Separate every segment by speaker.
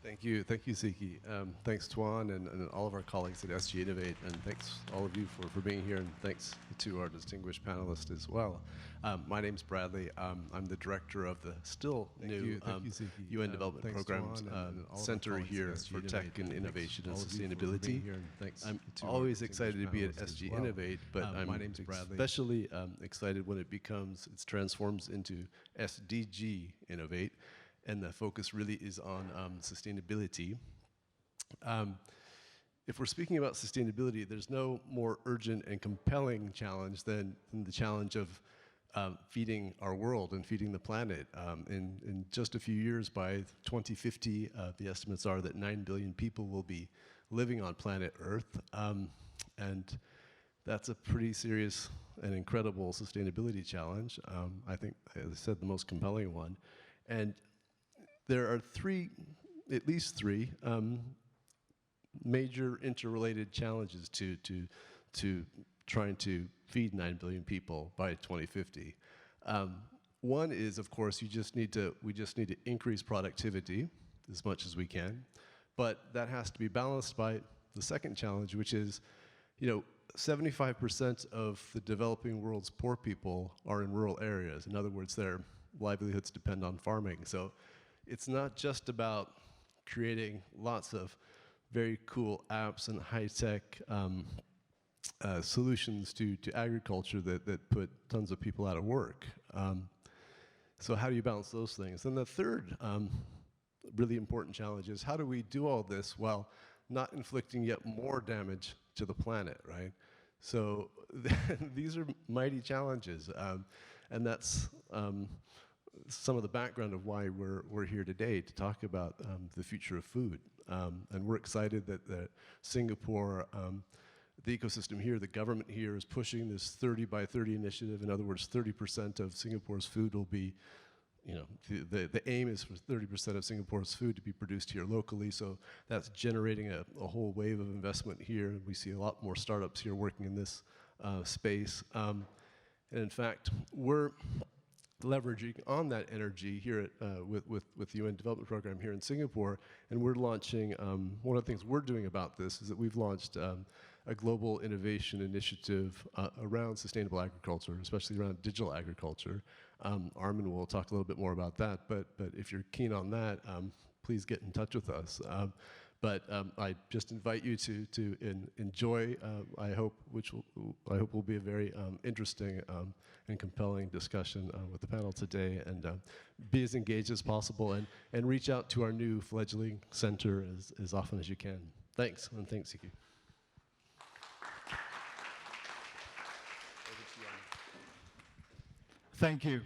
Speaker 1: Thank you, Ziki. Thanks, Tuan, and all of our colleagues at SGInnovate, and thanks all of you for being here, and thanks to our distinguished panelists as well. My name's Bradley. I'm the director of the still new UN Development Programs Center here for Tech and Innovation and Sustainability. I'm always excited to be at SGInnovate, but I'm especially excited when it transforms into SDG Innovate, and the focus really is on sustainability. If we're speaking about sustainability, there's no more urgent and compelling challenge than the challenge of feeding our world and feeding the planet. In just a few years, by 2050, the estimates are that 9 billion people will be living on planet Earth. And that's a pretty serious and incredible sustainability challenge. I think, as I said, the most compelling one. And there are at least three major interrelated challenges to trying to feed 9 billion people by 2050. One is, of course, we just need to increase productivity as much as we can, but that has to be balanced by the second challenge, which is, 75% of the developing world's poor people are in rural areas. In other words, their livelihoods depend on farming. So it's not just about creating lots of very cool apps and high-tech solutions to agriculture that put tons of people out of work. So how do you balance those things? And the third really important challenge is, how do we do all this while not inflicting yet more damage to the planet, right? So these are mighty challenges, and that's some of the background of why we're here today to talk about the future of food. And we're excited that Singapore, the ecosystem here, the government here is pushing this 30 by 30 initiative. In other words, 30% of Singapore's food will be, the aim is for 30% of Singapore's food to be produced here locally. So that's generating a whole wave of investment here. We see a lot more startups here working in this space. And in fact, we're leveraging on that energy here with the UN Development Program here in Singapore, and we're launching, one of the things we're doing about this is that we've launched a global innovation initiative around sustainable agriculture, especially around digital agriculture. Armin will talk a little bit more about that, but if you're keen on that, please get in touch with us. But I just invite you to enjoy, I hope will be a very interesting and compelling discussion with the panel today, and be as engaged as possible, and reach out to our new fledgling center as often as you can. Thanks, and thanks, Siki.
Speaker 2: Thank you.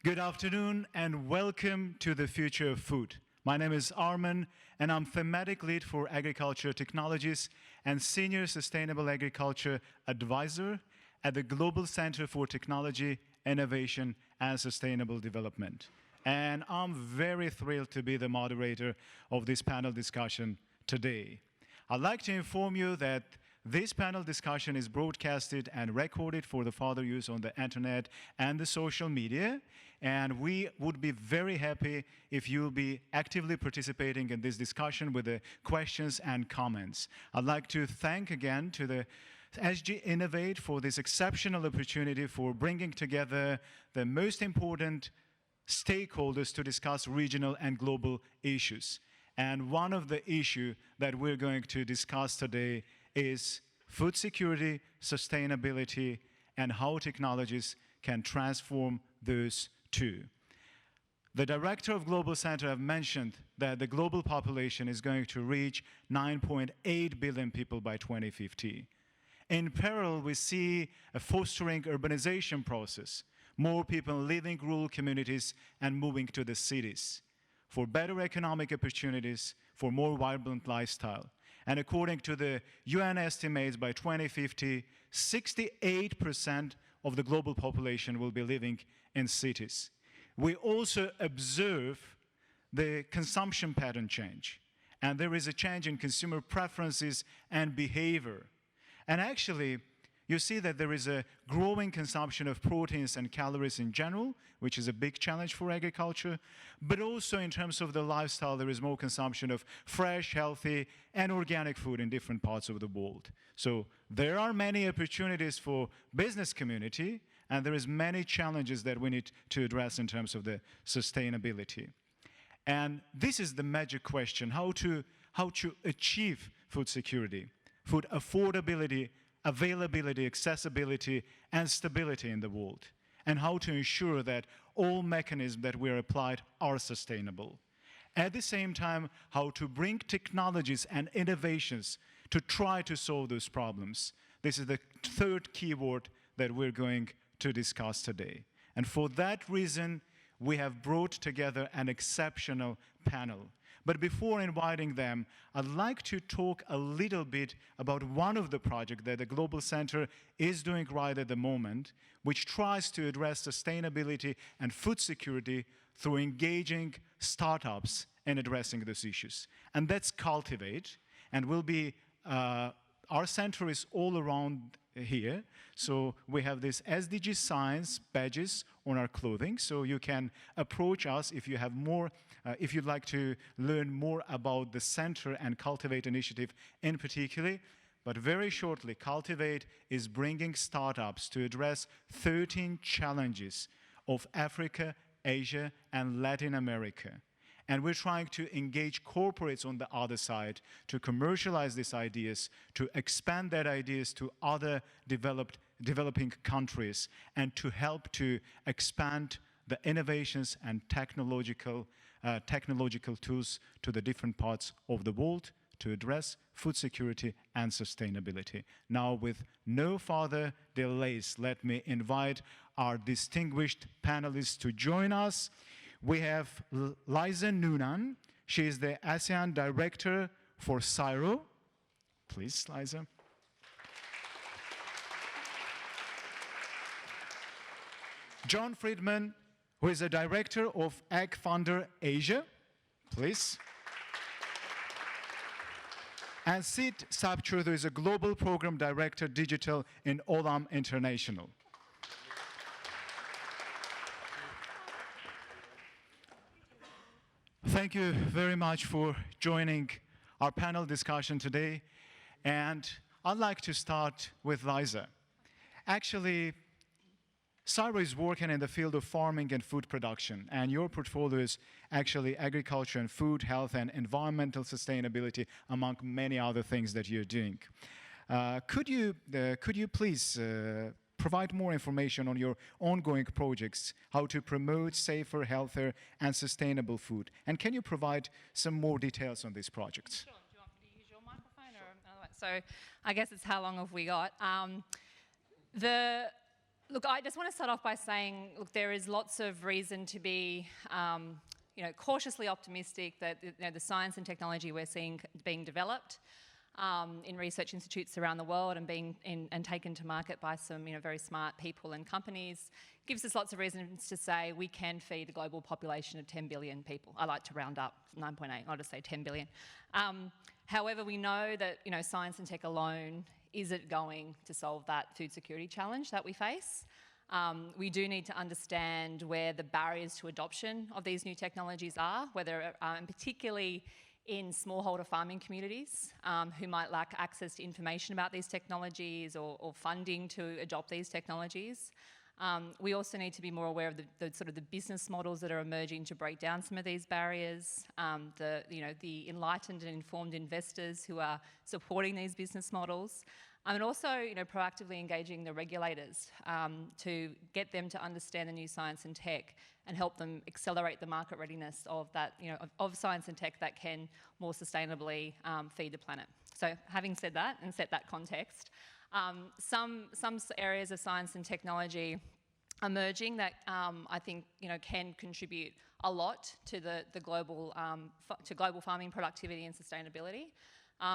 Speaker 2: Good afternoon, and welcome to the Future of Food. My name is Armin, and I'm Thematic Lead for Agriculture Technologies and Senior Sustainable Agriculture Advisor at the Global Center for Technology, Innovation, and Sustainable Development. And I'm very thrilled to be the moderator of this panel discussion today. I'd like to inform you that this panel discussion is broadcasted and recorded for the further use on the internet and the social media, and we would be very happy if you'll be actively participating in this discussion with the questions and comments. I'd like to thank again to the SGInnovate for this exceptional opportunity for bringing together the most important stakeholders to discuss regional and global issues. And one of the issues that we're going to discuss today is food security, sustainability, and how technologies can transform those two. The director of Global Center have mentioned that the global population is going to reach 9.8 billion people by 2050. In parallel, we see a fostering urbanization process, more people leaving rural communities and moving to the cities for better economic opportunities, for more vibrant lifestyle. And according to the UN estimates, by 2050, 68% of the global population will be living in cities. We also observe the consumption pattern change, and there is a change in consumer preferences and behavior. And actually, you see that there is a growing consumption of proteins and calories in general, which is a big challenge for agriculture, but also in terms of the lifestyle, there is more consumption of fresh, healthy, and organic food in different parts of the world. So there are many opportunities for business community, and there is many challenges that we need to address in terms of the sustainability. And this is the magic question, how to achieve food security, food affordability, availability, accessibility, and stability in the world, and how to ensure that all mechanisms that were applied are sustainable. At the same time, how to bring technologies and innovations to try to solve those problems. This is the third keyword that we're going to discuss today. And for that reason, we have brought together an exceptional panel. But before inviting them, I'd like to talk a little bit about one of the projects that the Global Center is doing right at the moment, which tries to address sustainability and food security through engaging startups in addressing those issues. And that's Cultivate, and will be, our center is all around here. So we have this SDG science badges on our clothing, so you can approach us if you have more, if you'd like to learn more about the center and Cultivate initiative in particular. But very shortly, Cultivate is bringing startups to address 13 challenges of Africa, Asia, and Latin America. And we're trying to engage corporates on the other side to commercialize these ideas, to expand that ideas to other developing countries, and to help to expand the innovations and technological tools to the different parts of the world to address food security and sustainability. Now, with no further delays, let me invite our distinguished panelists to join us. We have Liza Noonan. She is the ASEAN Director for CSIRO. Please, Liza. John Friedman, who is the Director of Ag Funder Asia. Please. And Sid Sabchur, who is a Global Program Director Digital in Olam International. Thank you very much for joining our panel discussion today. And I'd like to start with Liza. Actually, CSIRO is working in the field of farming and food production, and your portfolio is actually agriculture and food, health and environmental sustainability, among many other things that you're doing. Could you please provide more information on your ongoing projects, how to promote safer, healthier, and sustainable food? And can you provide some more details on these projects?
Speaker 3: Sure. Do you want me to use your microphone or another one? So I guess it's how long have we got? Look, I just want to start off by saying, look, there is lots of reason to be cautiously optimistic that the science and technology we're seeing being developed in research institutes around the world and being taken to market by some very smart people and companies gives us lots of reasons to say we can feed a global population of 10 billion people. I like to round up 9.8. I'll just say 10 billion. However, we know that science and tech alone isn't going to solve that food security challenge that we face. We do need to understand where the barriers to adoption of these new technologies are, whether, and particularly in smallholder farming communities who might lack access to information about these technologies or funding to adopt these technologies. We also need to be more aware of the business models that are emerging to break down some of these barriers. The enlightened and informed investors who are supporting these business models, and also proactively engaging the regulators to get them to understand the new science and tech and help them accelerate the market readiness of that of science and tech that can more sustainably feed the planet. So, having said that and set that context. Some areas of science and technology emerging that I think can contribute a lot to the global farming productivity and sustainability.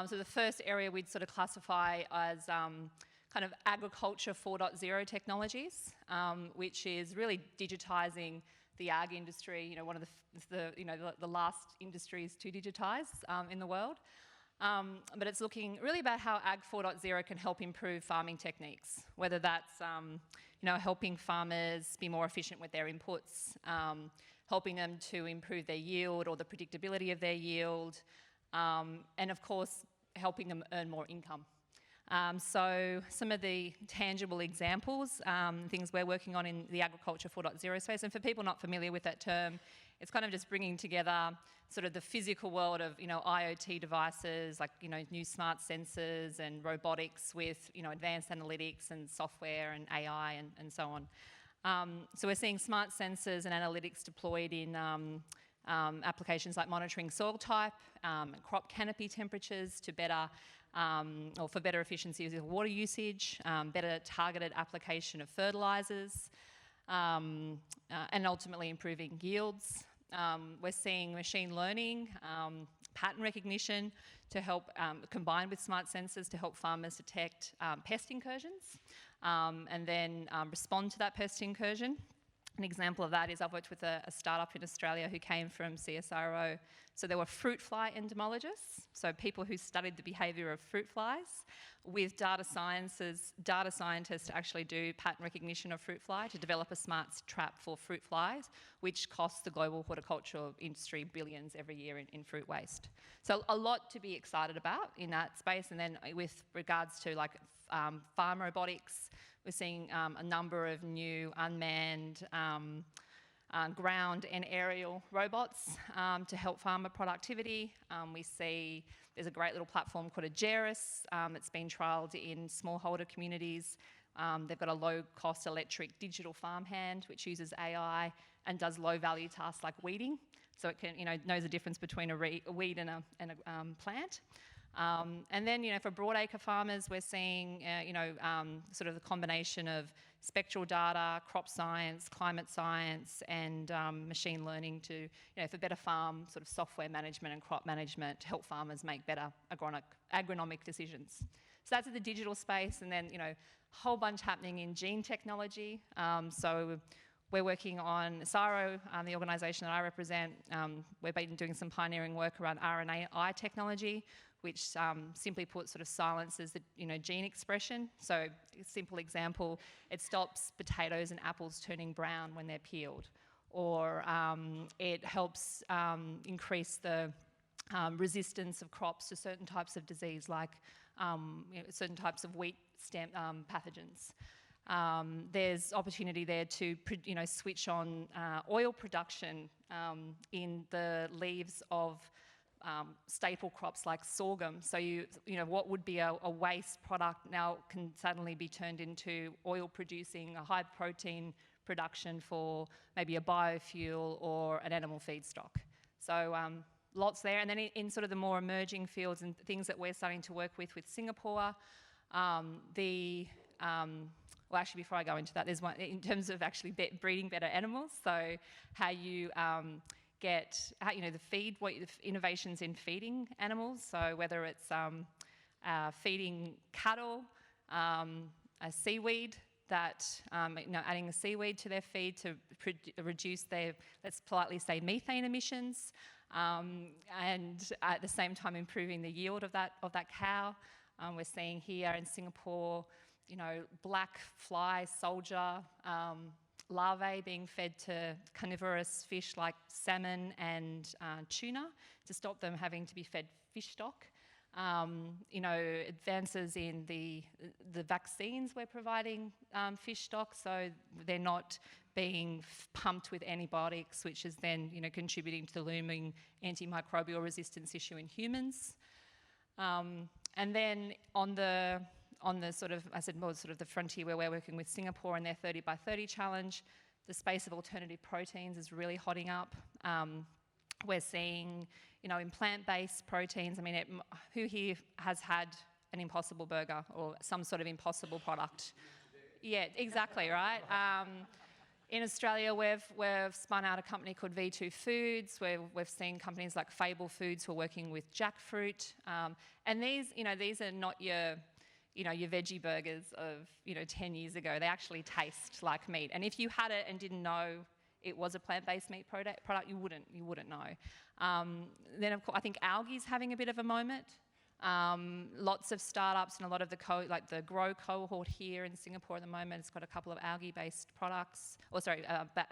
Speaker 3: So the first area we'd sort of classify as kind of agriculture 4.0 technologies, which is really digitising the ag industry. One of the last industries to digitise in the world. But it's looking really about how Ag 4.0 can help improve farming techniques, whether that's helping farmers be more efficient with their inputs, helping them to improve their yield or the predictability of their yield, and of course, helping them earn more income. So some of the tangible examples, things we're working on in the Agriculture 4.0 space, and for people not familiar with that term, it's kind of just bringing together sort of the physical world of, IoT devices, like, new smart sensors and robotics with, advanced analytics and software and AI and so on. So we're seeing smart sensors and analytics deployed in applications like monitoring soil type, crop canopy temperatures to better, or for better efficiency of water usage, better targeted application of fertilisers, and ultimately improving yields. We're seeing machine learning, pattern recognition to help, combined with smart sensors to help farmers detect pest incursions and then respond to that pest incursion. An example of that is I've worked with a startup in Australia who came from CSIRO. So there were fruit fly entomologists, so people who studied the behaviour of fruit flies, with data scientists to actually do pattern recognition of fruit fly to develop a smart trap for fruit flies, which costs the global horticultural industry billions every year in fruit waste. So a lot to be excited about in that space. And then with regards to farm robotics, we're seeing a number of new unmanned ground and aerial robots to help farmer productivity. We see there's a great little platform called Ageris that's been trialled in smallholder communities. They've got a low-cost electric digital farmhand which uses AI and does low-value tasks like weeding. So it can, knows the difference between a weed and a plant. And then, for broadacre farmers, we're seeing, sort of the combination of spectral data, crop science, climate science, and machine learning to, for better farm sort of software management and crop management to help farmers make better agronomic decisions. So that's in the digital space, and then, a whole bunch happening in gene technology. So we're working on CSIRO, the organisation that I represent. We've been doing some pioneering work around RNAi technology, which simply put sort of silences the gene expression. So a simple example, it stops potatoes and apples turning brown when they're peeled, or it helps increase the resistance of crops to certain types of disease, like certain types of wheat stem pathogens. There's opportunity there to switch on oil production in the leaves of staple crops like sorghum. So what would be a waste product now can suddenly be turned into oil producing, a high protein production for maybe a biofuel or an animal feedstock. So lots there. And then in sort of the more emerging fields and things that we're starting to work with Singapore, well, actually, before I go into that, there's one in terms of actually breeding better animals. So how you get, the innovations in feeding animals. So whether it's feeding cattle a seaweed that, adding a seaweed to their feed to reduce their, let's politely say, methane emissions, and at the same time improving the yield of that cow. We're seeing here in Singapore, black fly soldier larvae being fed to carnivorous fish like salmon and tuna to stop them having to be fed fish stock. Advances in the vaccines we're providing fish stock, so they're not being pumped with antibiotics, which is then contributing to the looming antimicrobial resistance issue in humans. And then on the sort of, I said more sort of the frontier where we're working with Singapore and their 30 by 30 challenge, the space of alternative proteins is really hotting up. We're seeing, in plant-based proteins, who here has had an Impossible Burger or some sort of Impossible product? Yeah, exactly, right? In Australia, we've spun out a company called V2 Foods, where we've seen companies like Fable Foods who are working with jackfruit. And these are not your veggie burgers of, 10 years ago. They actually taste like meat. And if you had it and didn't know it was a plant-based meat product, you wouldn't know. Then, of course, I think algae's having a bit of a moment. Lots of startups and a lot of the grow cohort here in Singapore at the moment, it's got a couple of algae-based products,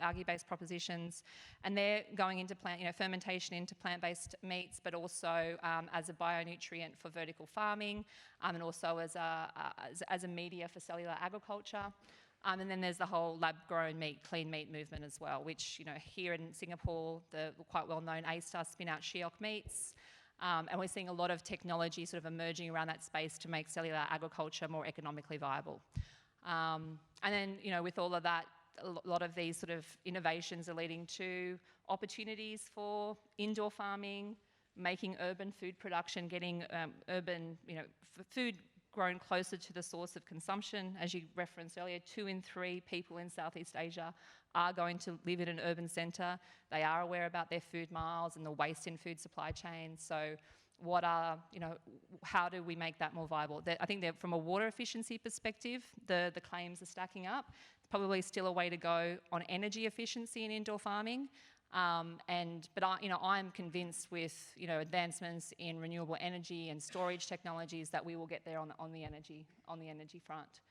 Speaker 3: algae-based propositions, and they're going into fermentation into plant-based meats, but also as a bionutrient for vertical farming, and also as a media for cellular agriculture. And then there's the whole lab-grown meat, clean meat movement as well, which, here in Singapore, the quite well-known A-Star spin-out Shiok meats. And we're seeing a lot of technology sort of emerging around that space to make cellular agriculture more economically viable. And then, with all of that, a lot of these sort of innovations are leading to opportunities for indoor farming, making urban food production, getting urban, food grown closer to the source of consumption. As you referenced earlier, 2 in 3 people in Southeast Asia are going to live in an urban centre. They are aware about their food miles and the waste in food supply chains. So how do we make that more viable? I think that from a water efficiency perspective, the claims are stacking up. There's probably still a way to go on energy efficiency in indoor farming. But I'm convinced with advancements in renewable energy and storage technologies that we will get there on the energy front.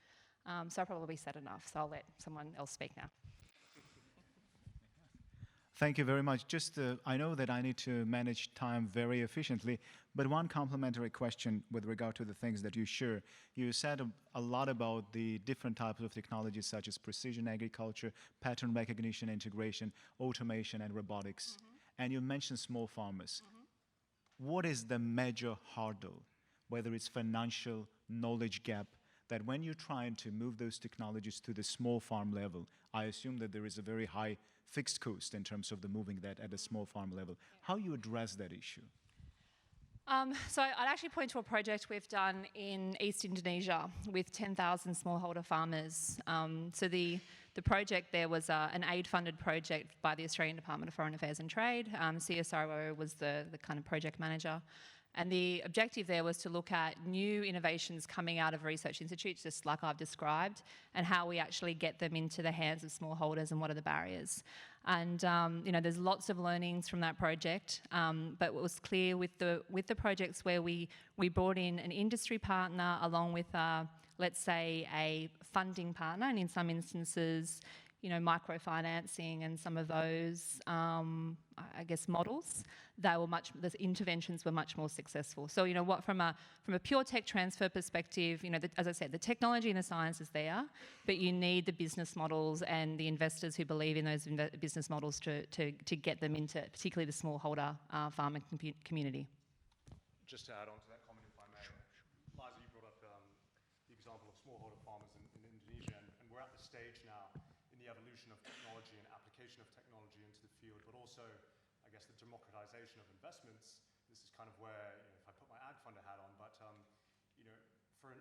Speaker 3: So I probably said enough. So I'll let someone else speak now.
Speaker 2: Thank you very much. I know that I need to manage time very efficiently, but one complementary question with regard to the things that you share. You said a lot about the different types of technologies such as precision agriculture, pattern recognition, integration, automation, and robotics. And you mentioned small farmers. What is the major hurdle, whether it's financial, knowledge gap, that when you're trying to move those technologies to the small farm level, I assume that there is a very high fixed cost in terms of the moving that at a small farm level. How you address that issue?
Speaker 3: So I'd actually point to a project we've done in East Indonesia with 10,000 smallholder farmers. So the project there was an aid-funded project by the Australian Department of Foreign Affairs and Trade. CSIRO was the kind of project manager. And the objective there was to look at new innovations coming out of research institutes, just like I've described, and how we actually get them into the hands of smallholders and what are the barriers. And there's lots of learnings from that project, but it was clear with the projects where we brought in an industry partner along with, let's say, a funding partner, and in some instances, microfinancing and some of those, models, the interventions were much more successful. So, from a pure tech transfer perspective, as I said, the technology and the science is there, but you need the business models and the investors who believe in those business models to get them into, particularly the smallholder farming community.
Speaker 4: Just to add on to that comment, if I may. Liza, you brought up the example of smallholder farmers in Indonesia, and we're at the stage now in the evolution of technology and application of technology into the field, but also, I guess, the democratization of investments. This is kind of where, if I put my ag funder hat on, but,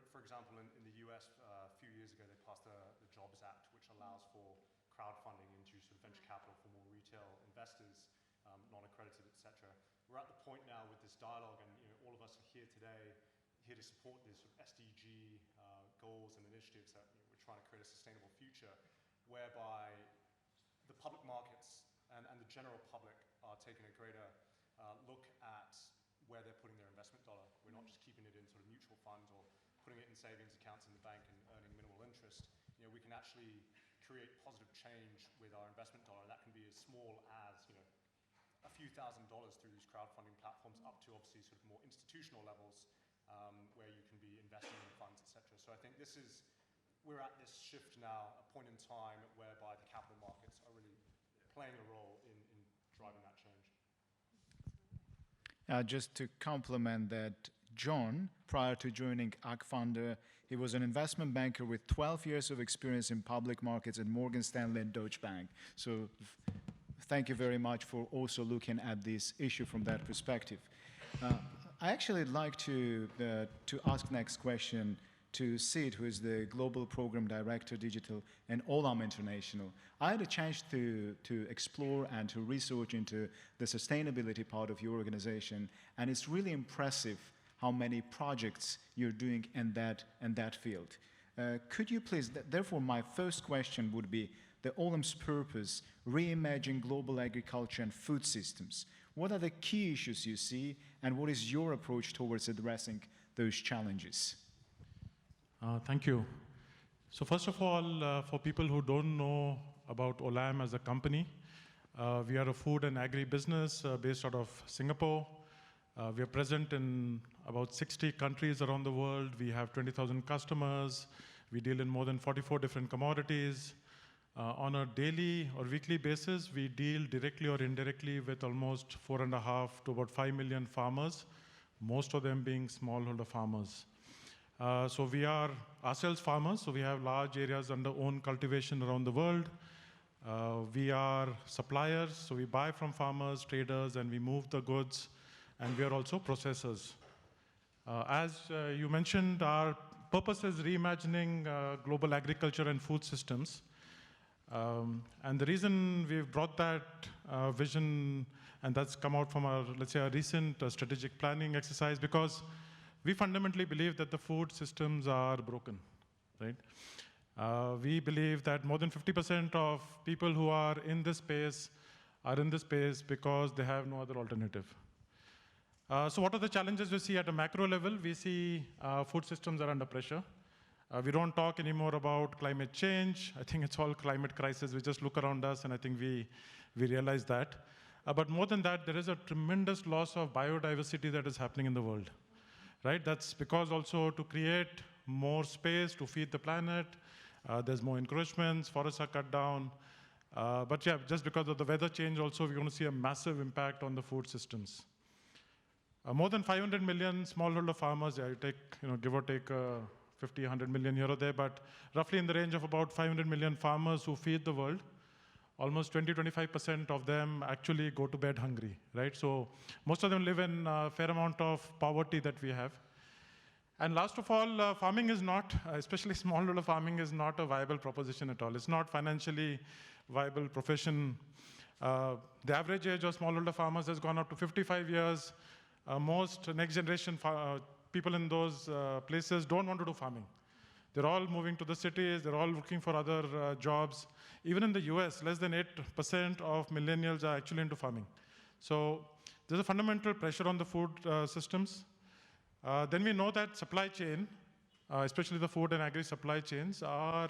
Speaker 4: for example, in the US, a few years ago, they passed the Jobs Act, which allows for crowdfunding into sort of venture capital for more retail investors, non-accredited, et cetera. We're at the point now with this dialogue, and all of us are here today, here to support these sort of SDG goals and initiatives that we're trying to create a sustainable future, whereby the public markets and the general public are taking a greater look at where they're putting their investment dollar. We're not just keeping it in sort of mutual funds or putting it in savings accounts in the bank and earning minimal interest. We can actually create positive change with our investment dollar. That can be as small as a few $1,000s through these crowdfunding platforms, up to obviously sort of more institutional levels where you can be investing in funds, et cetera. So I think we're at this shift now, a point in time whereby the capital markets are really playing a role in driving that change.
Speaker 2: Just to complement that, John, prior to joining AgFunder, he was an investment banker with 12 years of experience in public markets at Morgan Stanley and Deutsche Bank. So thank you very much for also looking at this issue from that perspective. I actually like to ask next question to Sid, who is the Global Program Director, Digital, and Olam International. I had a chance to explore and to research into the sustainability part of your organization, and it's really impressive how many projects you're doing in that field. Could you please, therefore my first question would be, the Olam's purpose, reimagine global agriculture and food systems. what are the key issues you see, and what is your approach towards addressing those challenges?
Speaker 5: Thank you. So first of all, for people who don't know about Olam as a company, we are a food and agri-business based out of Singapore. We are present in about 60 countries around the world. We have 20,000 customers. We deal in more than 44 different commodities. On a daily or weekly basis, we deal directly or indirectly with almost 4.5 to about 5 million farmers, most of them being smallholder farmers. So we are ourselves farmers, so we have large areas under own cultivation around the world. We are suppliers, so we buy from farmers, traders, and we move the goods, and we are also processors. As you mentioned, our purpose is reimagining global agriculture and food systems. And the reason we've brought that vision, and that's come out from our, let's say, our recent strategic planning exercise, because we fundamentally believe that the food systems are broken, right? We believe that more than 50% of people who are in this space because they have no other alternative. So what are the challenges we see at a macro level? We see food systems are under pressure. We don't talk anymore about climate change. I think it's all climate crisis. We just look around us, and I think we realize that. But more than that, there is a tremendous loss of biodiversity that is happening in the world, right? That's because also to create more space to feed the planet, there's more encroachments, forests are cut down. But yeah, just because of the weather change also, we're going to see a massive impact on the food systems. More than 500 million smallholder farmers, yeah, you take, give or take 50, 100 million here or there, but roughly in the range of about 500 million farmers who feed the world. Almost 20-25% of them actually go to bed hungry, right? So most of them live in a fair amount of poverty that we have. And last of all, farming is not, especially smallholder farming, is not a viable proposition at all. It's not financially viable profession. The average age of smallholder farmers has gone up to 55 years. Most next generation people in those places don't want to do farming. They're all moving to the cities. They're all looking for other jobs. Even in the US, less than 8% of millennials are actually into farming. So there's a fundamental pressure on the food systems. Then we know that supply chain, especially the food and agri supply chains, are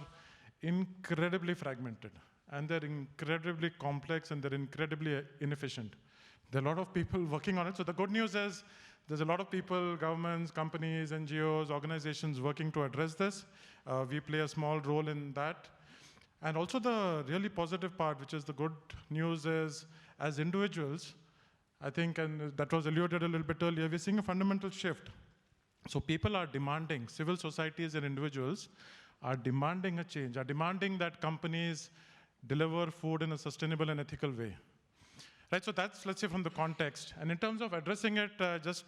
Speaker 5: incredibly fragmented. And they're incredibly complex, and they're incredibly inefficient. There are a lot of people working on it. So the good news is there's a lot of people, governments, companies, NGOs, organizations working to address this. We play a small role in that. And also the really positive part, which is the good news, is as individuals, I think, and that was alluded a little bit earlier, we're seeing a fundamental shift. So people are demanding, civil societies and individuals are demanding a change, are demanding that companies deliver food in a sustainable and ethical way. Right, so that's, let's say, from the context. And in terms of addressing it, just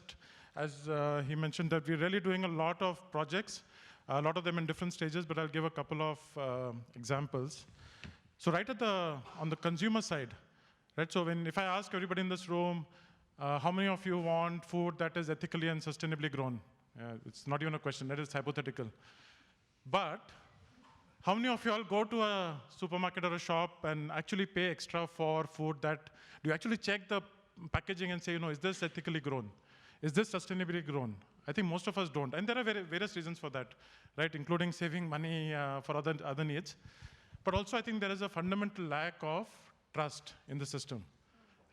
Speaker 5: as he mentioned, that we're really doing a lot of projects, a lot of them in different stages, but I'll give a couple of examples. So right on the consumer side, right, so if I ask everybody in this room, how many of you want food that is ethically and sustainably grown? It's not even a question, that is hypothetical. But how many of you all go to a supermarket or a shop and actually pay extra for food that, do you actually check the packaging and say, is this ethically grown? Is this sustainably grown? I think most of us don't. And there are various reasons for that, right? Including saving money for other needs. But also I think there is a fundamental lack of trust in the system,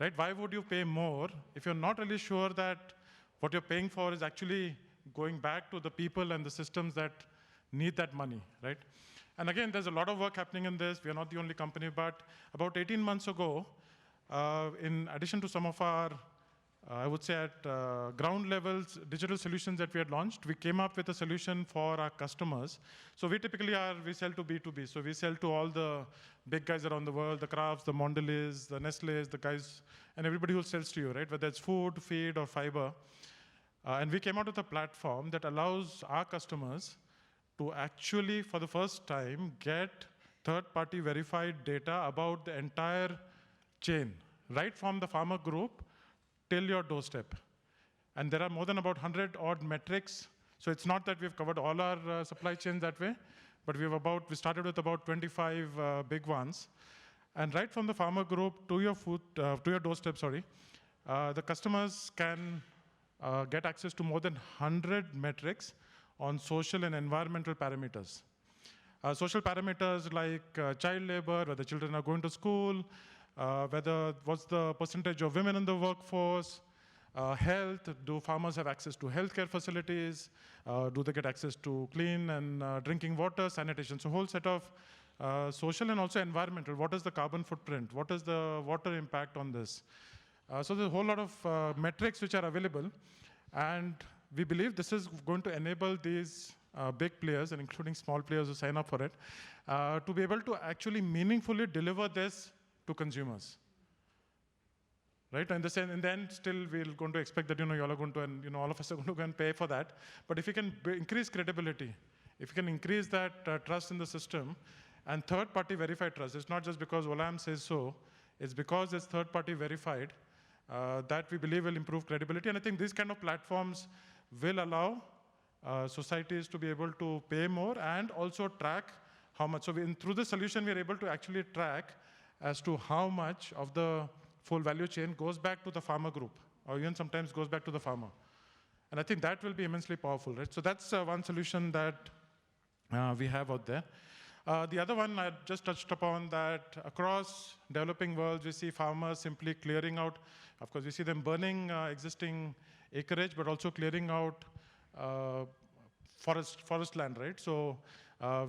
Speaker 5: right? Why would you pay more if you're not really sure that what you're paying for is actually going back to the people and the systems that need that money, right? And again, there's a lot of work happening in this. We are not the only company, but about 18 months ago, in addition to some of our, I would say at ground levels, digital solutions that we had launched, we came up with a solution for our customers. So we typically we sell to B2B. So we sell to all the big guys around the world, the Krafts, the Mondelez, the Nestle's, the guys, and everybody who sells to you, right? Whether it's food, feed, or fiber. And we came out with a platform that allows our customers to actually, for the first time, get third-party verified data about the entire chain, right from the farmer group till your doorstep. And there are more than about 100 odd metrics. So it's not that we've covered all our supply chains that way, but we started with about 25 big ones. And right from the farmer group to your doorstep, the customers can get access to more than 100 metrics on social and environmental parameters. Social parameters like child labor, whether children are going to school, what's the percentage of women in the workforce, health, do farmers have access to healthcare facilities, do they get access to clean and drinking water, sanitation, so a whole set of social and also environmental. What is the carbon footprint? What is the water impact on this? So there's a whole lot of metrics which are available, and we believe this is going to enable these big players, and including small players who sign up for it, to be able to actually meaningfully deliver this to consumers. Right? And in the end, still we're going to expect that you all are going to, and all of us are going to go and pay for that. But if you can increase credibility, if you can increase that trust in the system, and third-party verified trust, it's not just because Olam says so, it's because it's third-party verified that we believe will improve credibility. And I think these kind of platforms will allow societies to be able to pay more and also track how much. So through the solution, we are able to actually track as to how much of the full value chain goes back to the farmer group, or even sometimes goes back to the farmer. And I think that will be immensely powerful, right? So that's one solution that we have out there. The other one I just touched upon, that across developing worlds, we see farmers simply clearing out. Of course, we see them burning existing acreage, but also clearing out forest land, right? So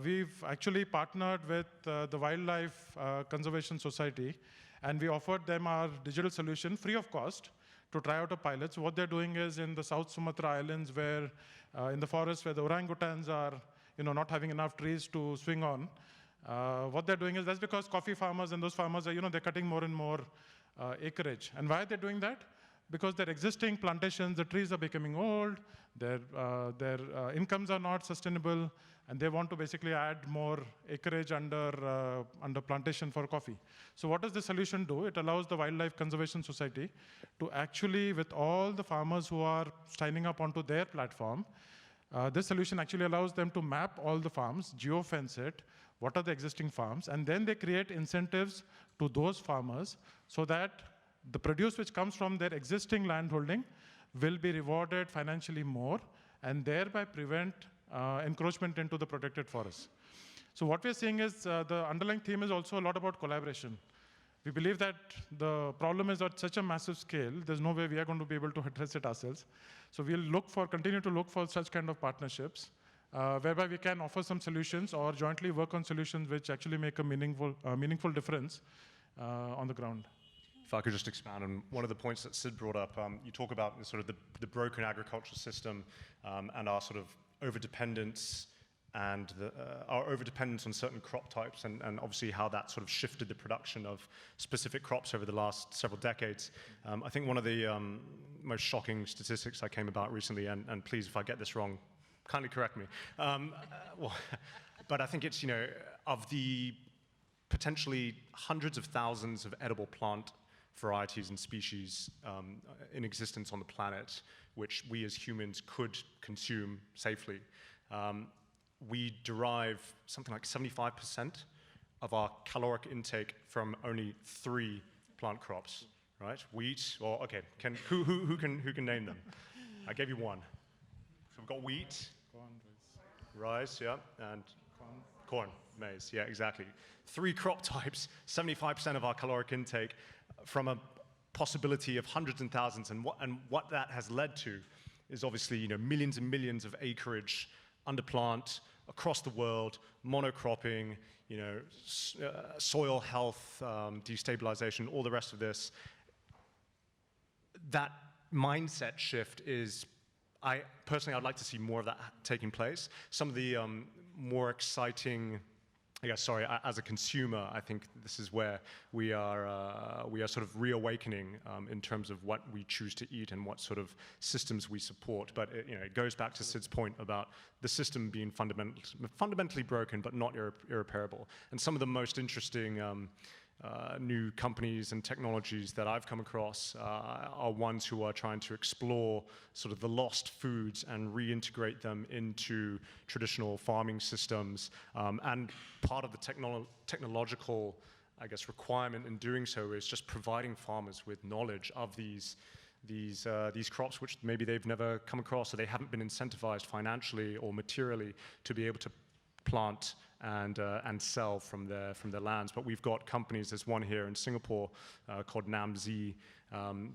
Speaker 5: we've actually partnered with the Wildlife Conservation Society, and we offered them our digital solution free of cost to try out a pilot. So what they're doing is in the South Sumatra Islands, where in the forest where the orangutans are not having enough trees to swing on, what they're doing is, that's because coffee farmers and those farmers are, they're cutting more and more acreage. And why are they doing that? Because their existing plantations, the trees are becoming old, their incomes are not sustainable, and they want to basically add more acreage under plantation for coffee. So what does the solution do? It allows the Wildlife Conservation Society to actually, with all the farmers who are signing up onto their platform, this solution actually allows them to map all the farms, geofence it, what are the existing farms, and then they create incentives to those farmers so that the produce which comes from their existing landholding will be rewarded financially more, and thereby prevent encroachment into the protected forests. So what we're seeing is the underlying theme is also a lot about collaboration. We believe that the problem is at such a massive scale, there's no way we are going to be able to address it ourselves. So we'll continue to look for such kind of partnerships, whereby we can offer some solutions or jointly work on solutions which actually make a meaningful difference on the ground.
Speaker 4: If I could just expand on one of the points that Sid brought up, you talk about sort of the broken agricultural system and our sort of overdependence and our overdependence on certain crop types, and obviously how that sort of shifted the production of specific crops over the last several decades. I think one of the most shocking statistics I came about recently, and please, if I get this wrong, kindly correct me. But I think it's, of the potentially hundreds of thousands of edible plant varieties and species in existence on the planet, which we as humans could consume safely. We derive something like 75% of our caloric intake from only 3 plant crops, right? Wheat, or okay, who can name them? I gave you one. So we've got wheat, rice, yeah, and corn, maize, yeah, exactly. 3 crop types, 75% of our caloric intake, from a possibility of hundreds and thousands, and what that has led to is obviously millions and millions of acreage underplant across the world, monocropping, soil health destabilization, all the rest of this. That mindset shift is, I'd like to see more of that taking place. Some of the more exciting, as a consumer, I think this is where we are sort of reawakening in terms of what we choose to eat and what sort of systems we support. But it goes back to Sid's point about the system being fundamentally broken, but not irreparable. And some of the most interesting new companies and technologies that I've come across are ones who are trying to explore sort of the lost foods and reintegrate them into traditional farming systems. And part of the technological I guess, requirement in doing so is just providing farmers with knowledge of these crops which maybe they've never come across, or they haven't been incentivized financially or materially to be able to plant and sell from their lands. But we've got companies, there's one here in Singapore called NAMZ.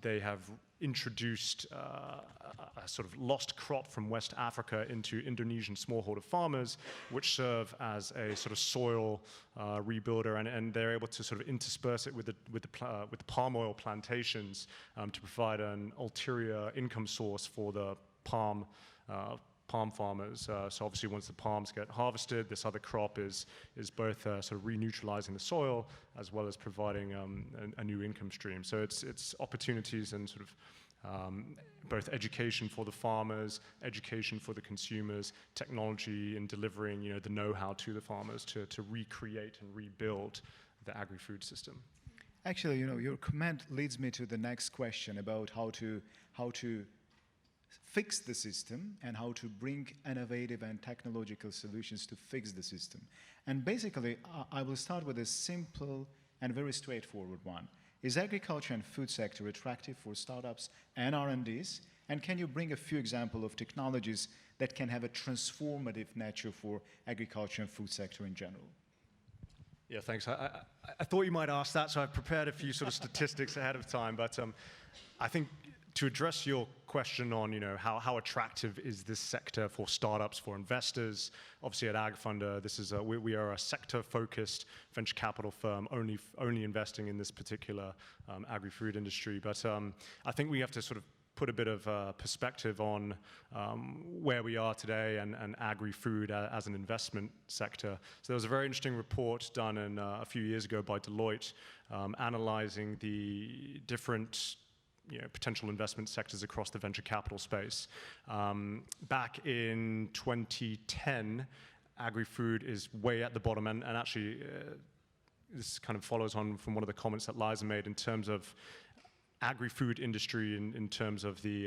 Speaker 4: They have introduced a sort of lost crop from West Africa into Indonesian smallholder farmers, which serve as a sort of soil rebuilder, and they're able to sort of intersperse it with the palm oil plantations to provide an ulterior income source for the palm farmers. So obviously once the palms get harvested, this other crop is both sort of reneutralizing the soil as well as providing a new income stream. So it's opportunities and sort of both education for the farmers, education for the consumers, technology in delivering the know-how to the farmers to recreate and rebuild the agri-food system.
Speaker 2: Actually, your comment leads me to the next question about how to fix the system and how to bring innovative and technological solutions to fix the system. And basically, I will start with a simple and very straightforward one. Is agriculture and food sector attractive for startups and R&Ds? And can you bring a few examples of technologies that can have a transformative nature for agriculture and food sector in general?
Speaker 4: Yeah, thanks. I thought you might ask that, so I've prepared a few sort of statistics ahead of time. But I think to address your question on how attractive is this sector for startups, for investors, obviously at AgFunder, this is we are a sector-focused venture capital firm, only investing in this particular agri-food industry. But I think we have to sort of put a bit of perspective on where we are today and agri-food as an investment sector. So there was a very interesting report done a few years ago by Deloitte analyzing the different potential investment sectors across the venture capital space. Back in 2010, agri-food is way at the bottom, and actually this kind of follows on from one of the comments that Liza made in terms of agri-food industry, in terms of the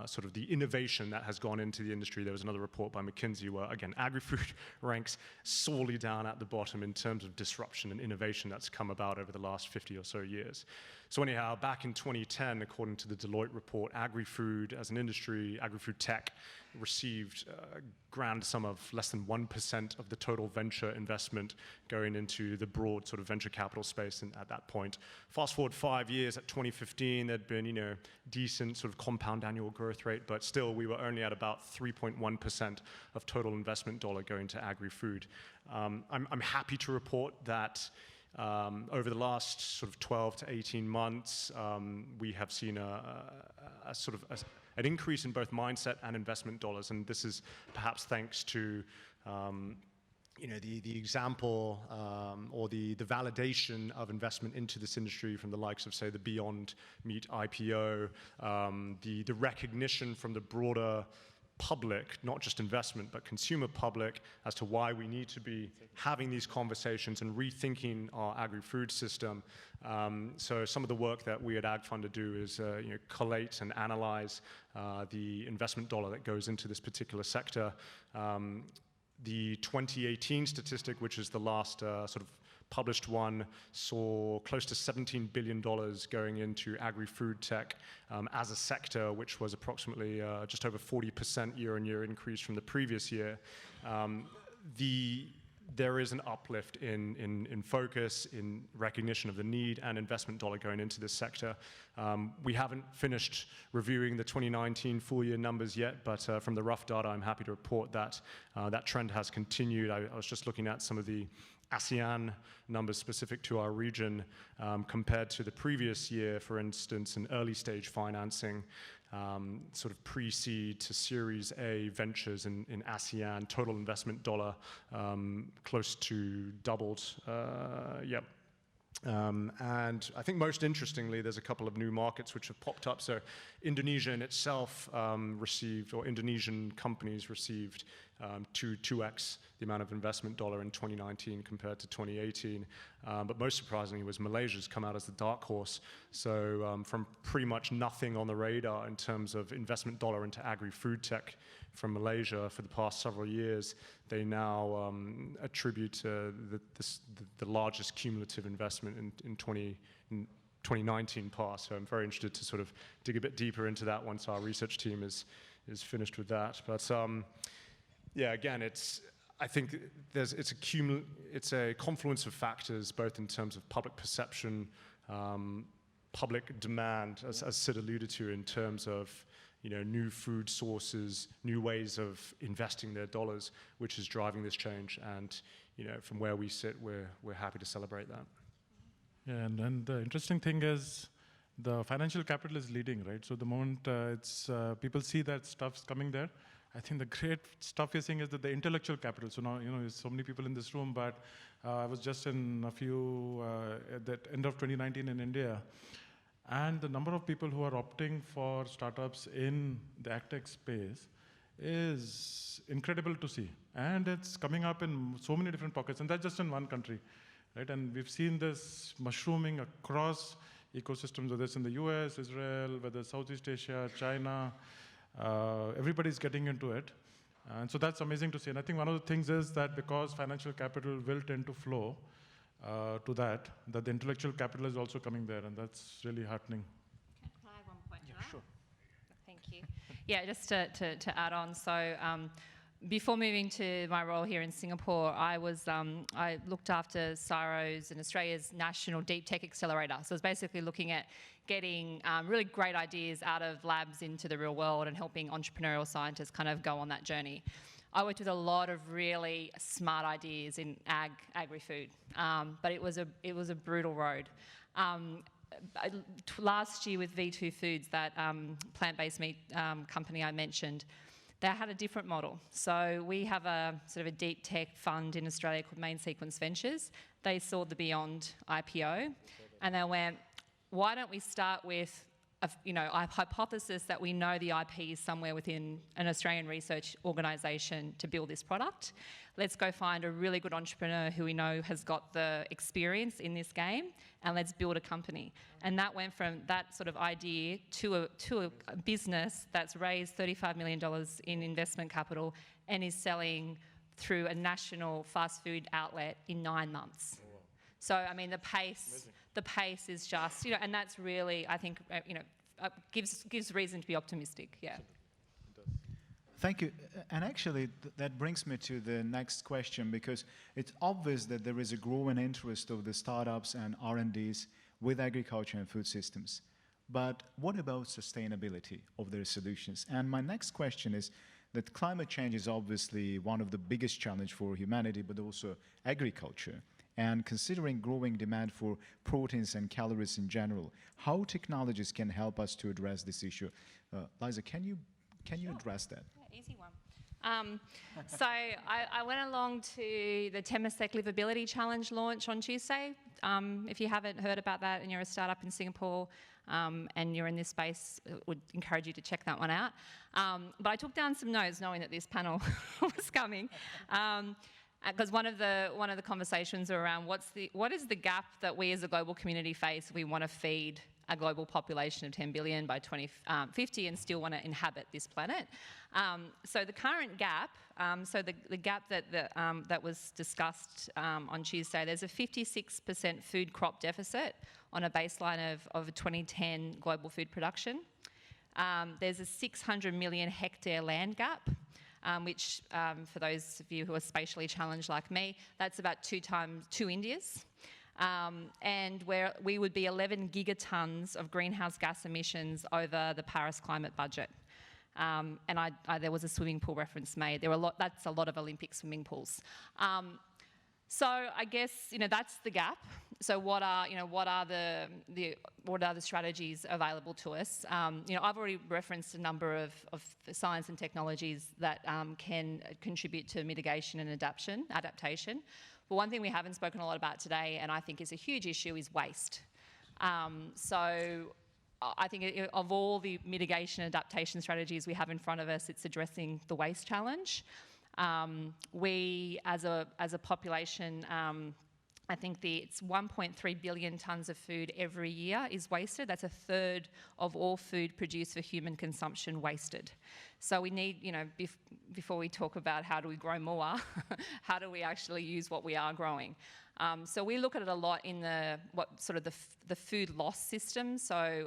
Speaker 4: sort of the innovation that has gone into the industry. There was another report by McKinsey where, again, agri-food ranks sorely down at the bottom in terms of disruption and innovation that's come about over the last 50 or so years. So anyhow, back in 2010, according to the Deloitte report, agri-food as an industry, agri-food tech, received a grand sum of less than 1% of the total venture investment going into the broad sort of venture capital space at that point. Fast forward 5 years, at 2015, there'd been decent sort of compound annual growth rate, but still we were only at about 3.1% of total investment dollar going to agri-food. I'm happy to report that over the last sort of 12 to 18 months, we have seen a sort of an increase in both mindset and investment dollars, and this is perhaps thanks to the example or the validation of investment into this industry from the likes of, say, the Beyond Meat IPO, the recognition from the broader public, not just investment, but consumer public, as to why we need to be having these conversations and rethinking our agri-food system. So some of the work that we at AgFunder do is collate and analyze the investment dollar that goes into this particular sector. The 2018 statistic, which is the last sort of published one, saw close to $17 billion going into agri-food tech as a sector, which was approximately just over 40% year-on-year increase from the previous year. There is an uplift in focus, in recognition of the need and investment dollar going into this sector. We haven't finished reviewing the 2019 full year numbers yet, but from the rough data, I'm happy to report that that trend has continued. I was just looking at some of the ASEAN numbers specific to our region compared to the previous year. For instance, in early stage financing, sort of pre-seed to Series A ventures in ASEAN, total investment dollar close to doubled. And I think most interestingly, there's a couple of new markets which have popped up. So Indonesia in itself received, or Indonesian companies received to 2x the amount of investment dollar in 2019 compared to 2018. But most surprisingly was Malaysia's come out as the dark horse. So from pretty much nothing on the radar in terms of investment dollar into agri-food tech from Malaysia for the past several years, they now attribute the largest cumulative investment in 2019 past. So I'm very interested to sort of dig a bit deeper into that once our research team is finished with that. But yeah, again, I think it's a confluence of factors, both in terms of public perception, public demand, as Sid alluded to, in terms of new food sources, new ways of investing their dollars, which is driving this change. And from where we sit, we're happy to celebrate that.
Speaker 5: Yeah, and the interesting thing is the financial capital is leading, right? So the moment people see that stuff's coming there, I think the great stuff you're seeing is that the intellectual capital. So now, there's so many people in this room, but I was just in a few at the end of 2019 in India, and the number of people who are opting for startups in the agtech space is incredible to see. And it's coming up in so many different pockets, and that's just in one country, right? And we've seen this mushrooming across ecosystems, whether it's in the US, Israel, whether it's Southeast Asia, China, everybody's getting into it. And so that's amazing to see. And I think one of the things is that because financial capital will tend to flow to that the intellectual capital is also coming there, and that's really heartening.
Speaker 3: Can I add one point to that? Sure. Thank you. Yeah, just to add on, so before moving to my role here in Singapore, I looked after CSIRO's and Australia's National Deep Tech Accelerator. So it's basically looking at getting really great ideas out of labs into the real world and helping entrepreneurial scientists kind of go on that journey. I worked with a lot of really smart ideas in agri-food, but it was a brutal road. Last year with V2 Foods, that plant-based meat company I mentioned, they had a different model. So we have a sort of a deep tech fund in Australia called Main Sequence Ventures. They saw the Beyond IPO, and they went, why don't we start with a hypothesis that we know the IP is somewhere within an Australian research organisation to build this product. Let's go find a really good entrepreneur who we know has got the experience in this game, and let's build a company. And that went from that sort of idea to a business that's raised $35 million in investment capital and is selling through a national fast food outlet in 9 months. Oh, wow. So, I mean, the pace is just, and that's really, I think, gives reason to be optimistic, yeah.
Speaker 6: Thank you. And actually, that brings me to the next question, because it's obvious that there is a growing interest of the startups and R&Ds with agriculture and food systems. But what about sustainability of their solutions? And my next question is that climate change is obviously one of the biggest challenges for humanity, but also agriculture. And considering growing demand for proteins and calories in general, how technologies can help us to address this issue? Liza, can you address that?
Speaker 3: Yeah, easy one. So I went along to the Temasek Livability Challenge launch on Tuesday. If you haven't heard about that and you're a startup in Singapore and you're in this space, I would encourage you to check that one out. But I took down some notes knowing that this panel was coming. Because one of the conversations are around what is the gap that we as a global community face if we want to feed a global population of 10 billion by 2050 and still want to inhabit this planet. So the current gap, the gap that was discussed on Tuesday, there's a 56% food crop deficit on a baseline of a 2010 global food production. There's a 600 million hectare land gap. Which, for those of you who are spatially challenged like me, that's about 2 Indias. And where we would be 11 gigatons of greenhouse gas emissions over the Paris climate budget. And there was a swimming pool reference made. That's a lot of Olympic swimming pools. So I guess that's the gap. So what are the strategies available to us? I've already referenced a number of the science and technologies that can contribute to mitigation and adaptation. But one thing we haven't spoken a lot about today, and I think is a huge issue, is waste. So I think of all the mitigation and adaptation strategies we have in front of us, it's addressing the waste challenge. We, as a population, I think it's 1.3 billion tonnes of food every year is wasted. That's a third of all food produced for human consumption wasted. So we need, before we talk about how do we grow more, how do we actually use what we are growing? So we look at it a lot in the food loss system. So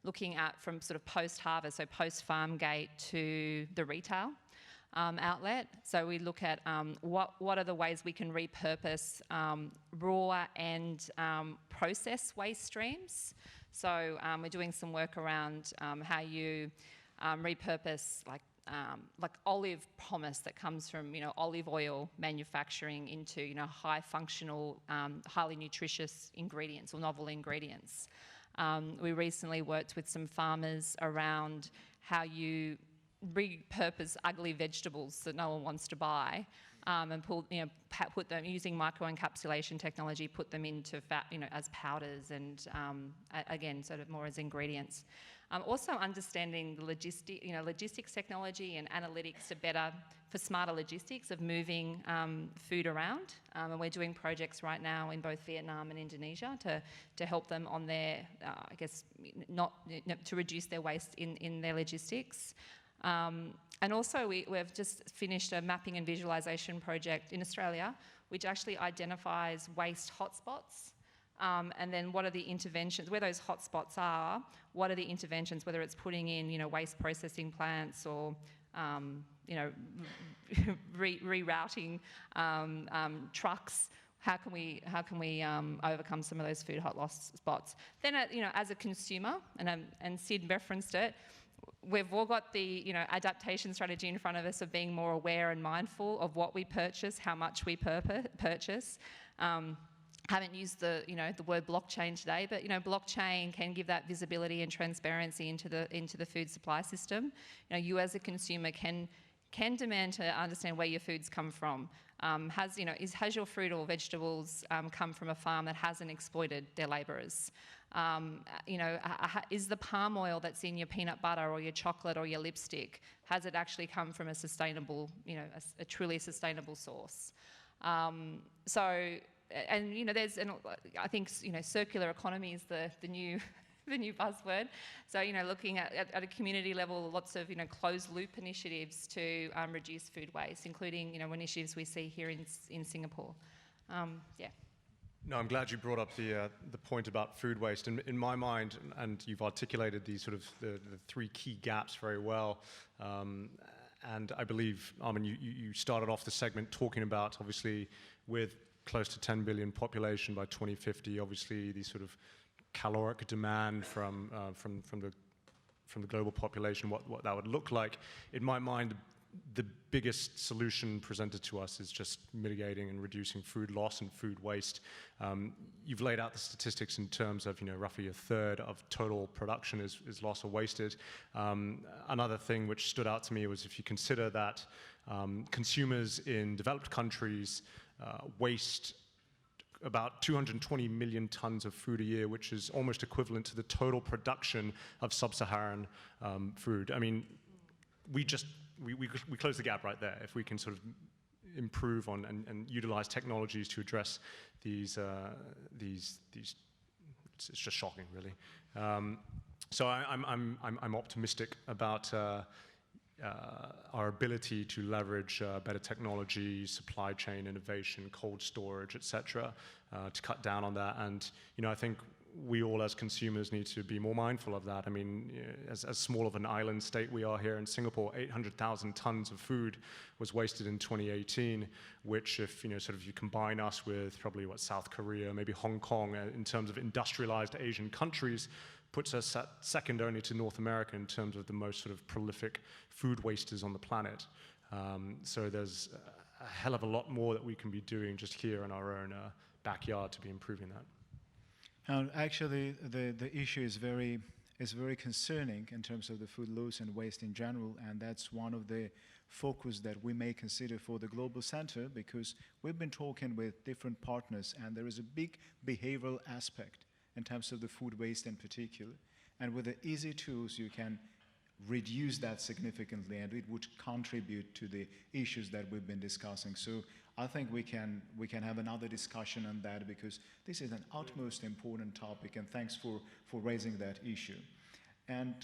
Speaker 3: looking at from sort of post-harvest, so post-farm gate to the retail outlet. So we look at what are the ways we can repurpose raw and process waste streams. So we're doing some work around how you repurpose like olive pomace that comes from olive oil manufacturing into high functional, highly nutritious ingredients or novel ingredients. We recently worked with some farmers around how you repurpose ugly vegetables that no one wants to buy, and put them using microencapsulation technology, put them into fat, as powders, and again, sort of more as ingredients. Also understanding the logistics technology and analytics are better for smarter logistics of moving food around. And we're doing projects right now in both Vietnam and Indonesia to help them on their, to reduce their waste in their logistics. And also we've just finished a mapping and visualisation project in Australia, which actually identifies waste hotspots. And then what are the interventions, where those hotspots are, what are the interventions, whether it's putting in, waste processing plants or, rerouting trucks. How can we overcome some of those food hot loss spots? Then, as a consumer, and Sid referenced it, we've all got the adaptation strategy in front of us of being more aware and mindful of what we purchase, how much we purchase. Haven't used the word blockchain today, but blockchain can give that visibility and transparency into the food supply system. You as a consumer can demand to understand where your foods come from. Has your fruit or vegetables come from a farm that hasn't exploited their labourers? Is the palm oil that's in your peanut butter or your chocolate or your lipstick, has it actually come from a sustainable, a truly sustainable source? I think circular economy is the new the new buzzword. So looking at a community level, lots of closed loop initiatives to reduce food waste, including initiatives we see here in Singapore. Yeah.
Speaker 4: No, I'm glad you brought up the point about food waste. In my mind, and you've articulated these sort of the three key gaps very well. And I believe, Armin, you started off the segment talking about, obviously, with close to 10 billion population by 2050, obviously the sort of caloric demand from the global population, what that would look like. In my mind, the biggest solution presented to us is just mitigating and reducing food loss and food waste. You've laid out the statistics in terms of roughly a third of total production is lost or wasted. Another thing which stood out to me was if you consider that consumers in developed countries waste about 220 million tons of food a year, which is almost equivalent to the total production of sub-Saharan food. I mean, we close the gap right there if we can sort of improve on and utilize technologies to address these. It's just shocking, really. So I'm optimistic about our ability to leverage better technology, supply chain innovation, cold storage, etc., to cut down on that. And I think we all as consumers need to be more mindful of that. I mean, as small of an island state we are here in Singapore, 800,000 tons of food was wasted in 2018, which if sort of you combine us with probably South Korea, maybe Hong Kong, in terms of industrialized Asian countries, puts us at second only to North America in terms of the most sort of prolific food wasters on the planet. So there's a hell of a lot more that we can be doing just here in our own backyard to be improving that.
Speaker 6: Actually, the issue is very concerning in terms of the food loss and waste in general, and that's one of the focus that we may consider for the Global Center, because we've been talking with different partners, and there is a big behavioral aspect in terms of the food waste in particular. And with the easy tools, you can reduce that significantly, and it would contribute to the issues that we've been discussing. So I think we can have another discussion on that, because this is an utmost important topic, and thanks for raising that issue. And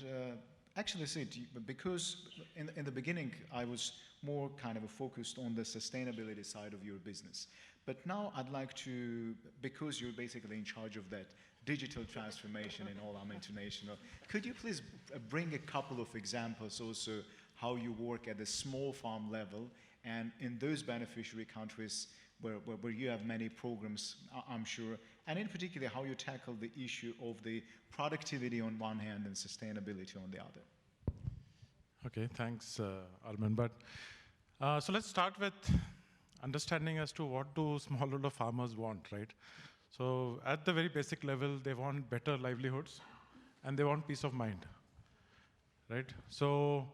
Speaker 6: actually, Sid, because in the beginning I was more kind of focused on the sustainability side of your business, but now I'd like to, because you're basically in charge of that digital transformation in Olam International, could you please bring a couple of examples also how you work at the small farm level and in those beneficiary countries where you have many programs, I'm sure, and in particular how you tackle the issue of the productivity on one hand and sustainability on the other?
Speaker 5: Okay, thanks, Arman. But so let's start with understanding as to what do smallholder farmers want, right? So at the very basic level, they want better livelihoods and they want peace of mind, right? So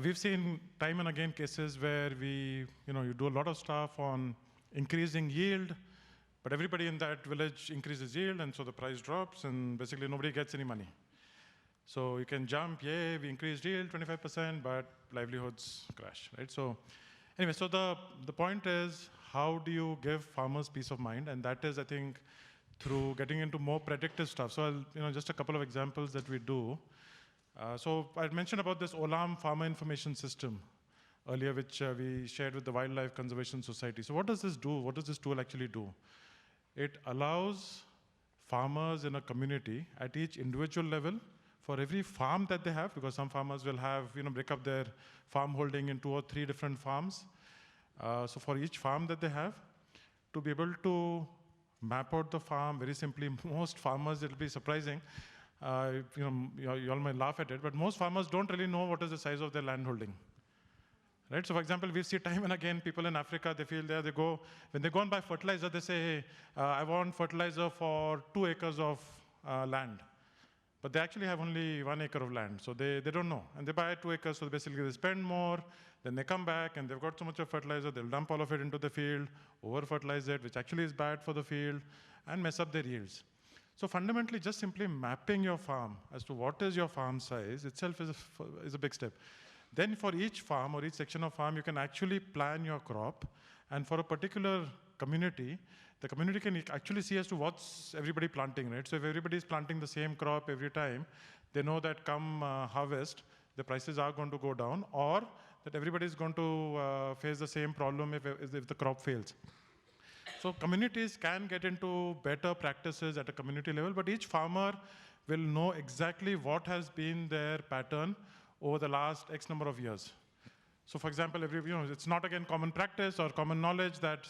Speaker 5: we've seen time and again cases where you do a lot of stuff on increasing yield, but everybody in that village increases yield, and so the price drops, and basically nobody gets any money. So you can jump, yay, we increased yield 25%, but livelihoods crash, right? So anyway, so the point is, how do you give farmers peace of mind? And that is, I think, through getting into more predictive stuff. So just a couple of examples that we do. So I mentioned about this Olam Farmer Information System earlier, which we shared with the Wildlife Conservation Society. So what does this do? What does this tool actually do? It allows farmers in a community at each individual level, for every farm that they have, because some farmers will have, break up their farm holding in 2 or 3 different farms. So for each farm that they have, to be able to map out the farm very simply. Most farmers, it'll be surprising, you all might laugh at it, but most farmers don't really know what is the size of their land holding. Right? So for example, we see time and again people in Africa, they feel when they go and buy fertilizer, they say, hey, I want fertilizer for 2 acres of land. But they actually have only 1 acre of land, so they don't know. And they buy 2 acres, so basically they spend more, then they come back and they've got so much of fertilizer, they'll dump all of it into the field, over-fertilize it, which actually is bad for the field, and mess up their yields. So fundamentally, just simply mapping your farm as to what is your farm size itself is a big step. Then for each farm or each section of farm, you can actually plan your crop, and for a particular community, the community can actually see as to what's everybody planting, right? So if everybody is planting the same crop every time, they know that come harvest, the prices are going to go down, or that everybody is going to face the same problem if the crop fails. So communities can get into better practices at a community level, but each farmer will know exactly what has been their pattern over the last X number of years. So for example, it's not again common practice or common knowledge that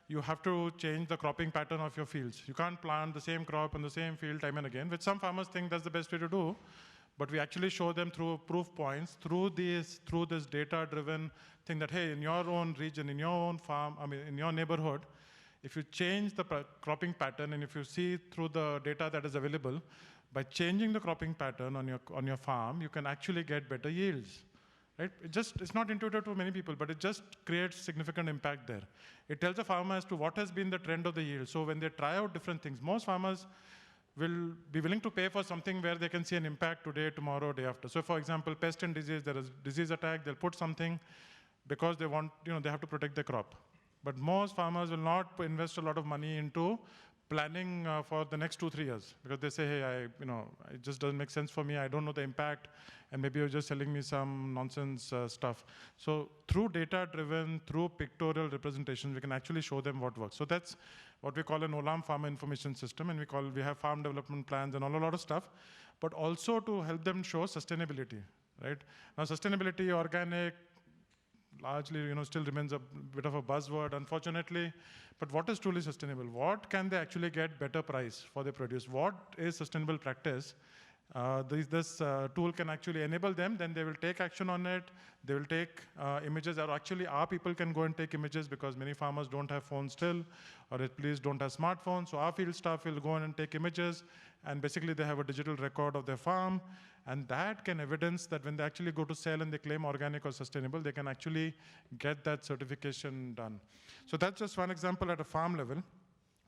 Speaker 5: you have to change the cropping pattern of your fields. You can't plant the same crop on the same field time and again, which some farmers think that's the best way to do. But we actually show them through proof points, through this data-driven thing that, hey, in your own region, in your own farm, in your neighborhood, if you change the cropping pattern and if you see through the data that is available, by changing the cropping pattern on your farm, you can actually get better yields. Right? It's not intuitive to many people, but it just creates significant impact there. It tells a farmer as to what has been the trend of the yield. So when they try out different things, most farmers will be willing to pay for something where they can see an impact today, tomorrow, day after. So for example, pest and disease, there is disease attack, they'll put something because they want, they have to protect their crop. But most farmers will not invest a lot of money into planning for the next 2-3 years, because they say, hey, it just doesn't make sense for me. I don't know the impact, and maybe you're just selling me some nonsense stuff. So through data-driven, through pictorial representation, we can actually show them what works. So that's what we call an Olam Farmer Information System, and we have farm development plans and a lot of stuff, but also to help them show sustainability, right? Now, sustainability, organic, largely, still remains a bit of a buzzword, unfortunately. But what is truly sustainable? What can they actually get better price for their produce? What is sustainable practice? This tool can actually enable them. Then they will take action on it. They will take images, or actually our people can go and take images, because many farmers don't have phones still, or at least don't have smartphones. So our field staff will go in and take images, and basically they have a digital record of their farm. And that can evidence that when they actually go to sell and they claim organic or sustainable, they can actually get that certification done. So that's just one example at a farm level.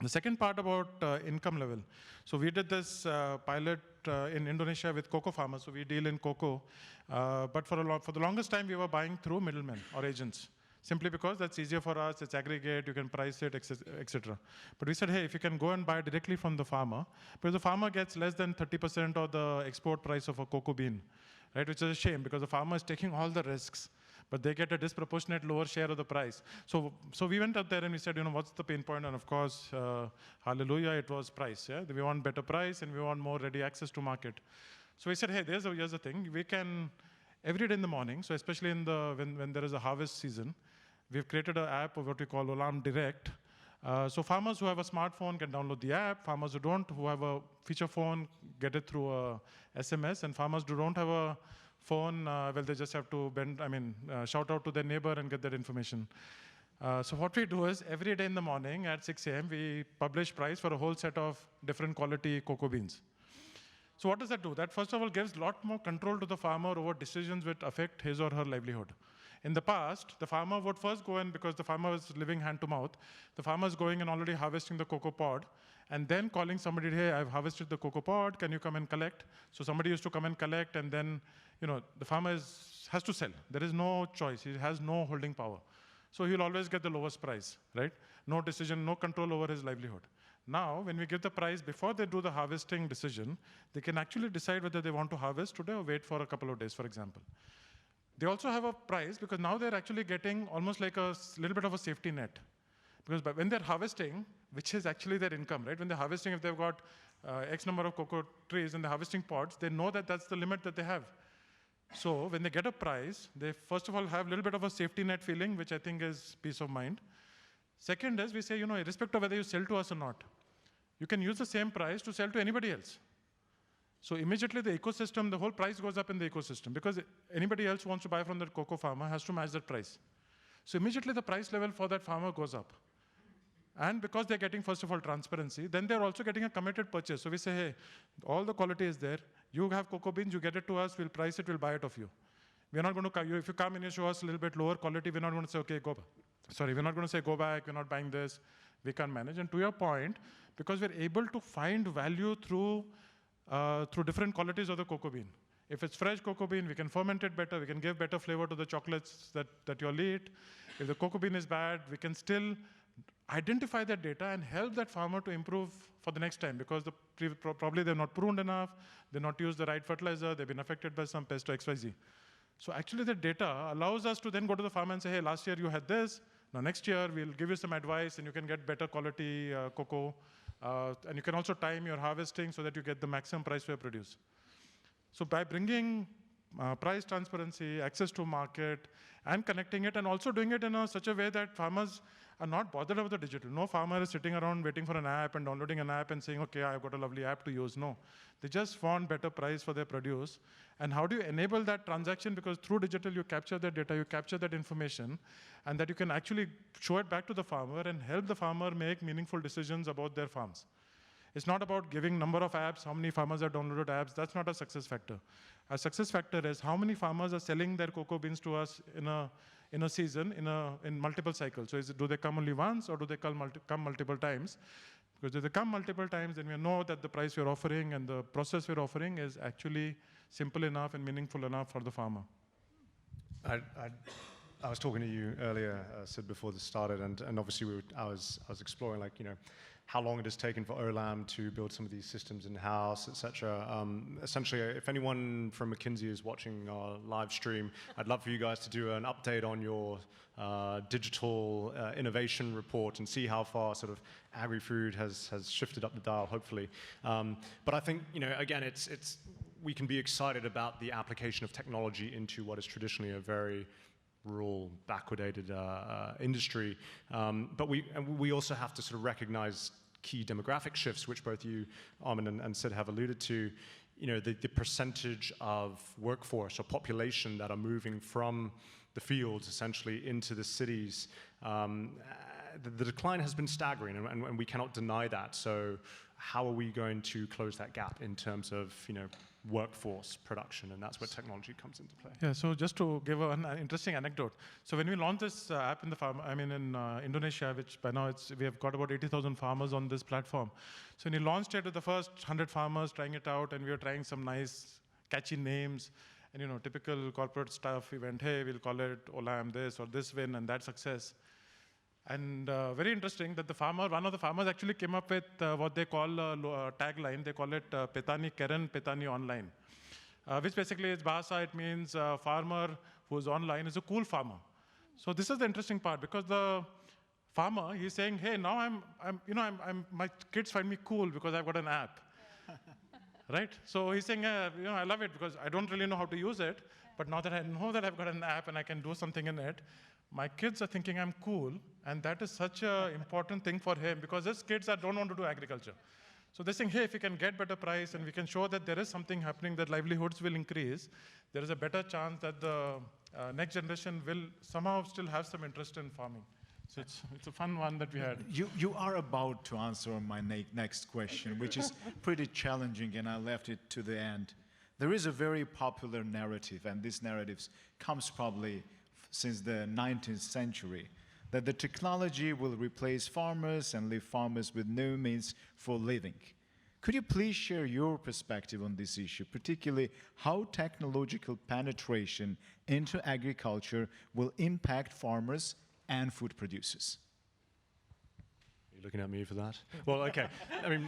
Speaker 5: The second part about income level. So we did this pilot in Indonesia with cocoa farmers. So we deal in cocoa. But for the longest time, we were buying through middlemen or agents, simply because that's easier for us. It's aggregate, you can price it, etc. But we said, hey, if you can go and buy directly from the farmer, because the farmer gets less than 30% of the export price of a cocoa bean, right? Which is a shame, because the farmer is taking all the risks, but they get a disproportionate lower share of the price. So we went up there and we said, what's the pain point? And of course, hallelujah, it was price. Yeah? We want better price and we want more ready access to market. So we said, hey, here's the thing. We can, every day in the morning, so especially when there is a harvest season, we've created an app of what we call Olam Direct. So farmers who have a smartphone can download the app. Farmers who don't, who have a feature phone, get it through a SMS. And farmers who don't have a phone, well, they just have to shout out to their neighbor and get that information. So what we do is every day in the morning at 6 a.m., we publish price for a whole set of different quality cocoa beans. So what does that do? That first of all gives a lot more control to the farmer over decisions which affect his or her livelihood. In the past, the farmer would first go in, because the farmer was living hand to mouth, the farmer is going and already harvesting the cocoa pod, and then calling somebody, hey, I've harvested the cocoa pod, can you come and collect? So somebody used to come and collect, and then the farmer has to sell. There is no choice. He has no holding power. So he'll always get the lowest price, right? No decision, no control over his livelihood. Now, when we give the price before they do the harvesting decision, they can actually decide whether they want to harvest today or wait for a couple of days, for example. They also have a price, because now they're actually getting almost like a little bit of a safety net. Because when they're harvesting, which is actually their income, right? When they're harvesting, if they've got X number of cocoa trees and they're harvesting pods, they know that that's the limit that they have. So when they get a price, they first of all have a little bit of a safety net feeling, which I think is peace of mind. Second is we say, irrespective of whether you sell to us or not, you can use the same price to sell to anybody else. So immediately the ecosystem, the whole price goes up in the ecosystem, because anybody else who wants to buy from that cocoa farmer has to match that price. So immediately the price level for that farmer goes up. And because they're getting, first of all, transparency, then they're also getting a committed purchase. So we say, hey, all the quality is there. You have cocoa beans, you get it to us, we'll price it, we'll buy it of you. We're not going to, if you come and you show us a little bit lower quality, we're not going to say, okay, go back. Sorry, we're not going to say, go back, we're not buying this, we can't manage. And to your point, because we're able to find value through different qualities of the cocoa bean. If it's fresh cocoa bean, we can ferment it better, we can give better flavor to the chocolates that you'll eat. If the cocoa bean is bad, we can still identify that data and help that farmer to improve for the next time, because probably they're not pruned enough, they're not used the right fertilizer, they've been affected by some pest or XYZ. So actually the data allows us to then go to the farmer and say, hey, last year you had this, now next year we'll give you some advice and you can get better quality cocoa. And you can also time your harvesting so that you get the maximum price for your produce. So by bringing price transparency, access to market, and connecting it, and also doing it in such a way that farmers are not bothered about the digital. No farmer is sitting around waiting for an app and downloading an app and saying, okay, I've got a lovely app to use. No, they just want better price for their produce. And how do you enable that transaction? Because through digital, you capture that data, you capture that information, and that you can actually show it back to the farmer and help the farmer make meaningful decisions about their farms. It's not about giving number of apps, how many farmers have downloaded apps. That's not a success factor. A success factor is how many farmers are selling their cocoa beans to us in a season, in multiple cycles. So do they come only once, or do they come multiple times? Because if they come multiple times, then we know that the price we're offering and the process we're offering is actually simple enough and meaningful enough for the farmer.
Speaker 4: I was talking to you earlier, Sid, before this started, and obviously I was exploring, how long it has taken for Olam to build some of these systems in-house, et cetera. Essentially, if anyone from McKinsey is watching our live stream, I'd love for you guys to do an update on your digital innovation report and see how far sort of agri-food has shifted up the dial, hopefully. But I think, again, we can be excited about the application of technology into what is traditionally a very rural, backwardated industry. But we also have to sort of recognize key demographic shifts, which both you, Armin, and Sid have alluded to. The percentage of workforce or population that are moving from the fields essentially into the cities. The decline has been staggering, and we cannot deny that. So how are we going to close that gap in terms of workforce production, and that's where technology comes into play.
Speaker 5: Yeah, so just to give an interesting anecdote. So when we launched this app in in Indonesia, which by now we have got about 80,000 farmers on this platform. So when we launched it with the first 100 farmers trying it out, and we were trying some nice, catchy names, and typical corporate stuff. We went, hey, we'll call it Olam this or this win, and that success. And very interesting that one of the farmers actually came up with what they call a tagline. They call it Petani Keren, Petani Online, which basically is Bahasa. It means farmer who's online is a cool farmer. So this is the interesting part, because the farmer, he's saying, hey, now my kids find me cool because I've got an app. Right? So he's saying, I love it because I don't really know how to use it, but now that I know that I've got an app and I can do something in it, my kids are thinking I'm cool, and that is such an important thing for him, because his kids don't want to do agriculture. So they're saying, hey, if we can get better price and we can show that there is something happening, that livelihoods will increase, there is a better chance that the next generation will somehow still have some interest in farming. So it's a fun one that we had.
Speaker 6: You are about to answer my next question, which is pretty challenging, and I left it to the end. There is a very popular narrative, and this narrative comes probably since the 19th century, that the technology will replace farmers and leave farmers with no means for living. Could you please share your perspective on this issue, particularly how technological penetration into agriculture will impact farmers and food producers?
Speaker 4: Are you looking at me for that? Well, okay. I mean,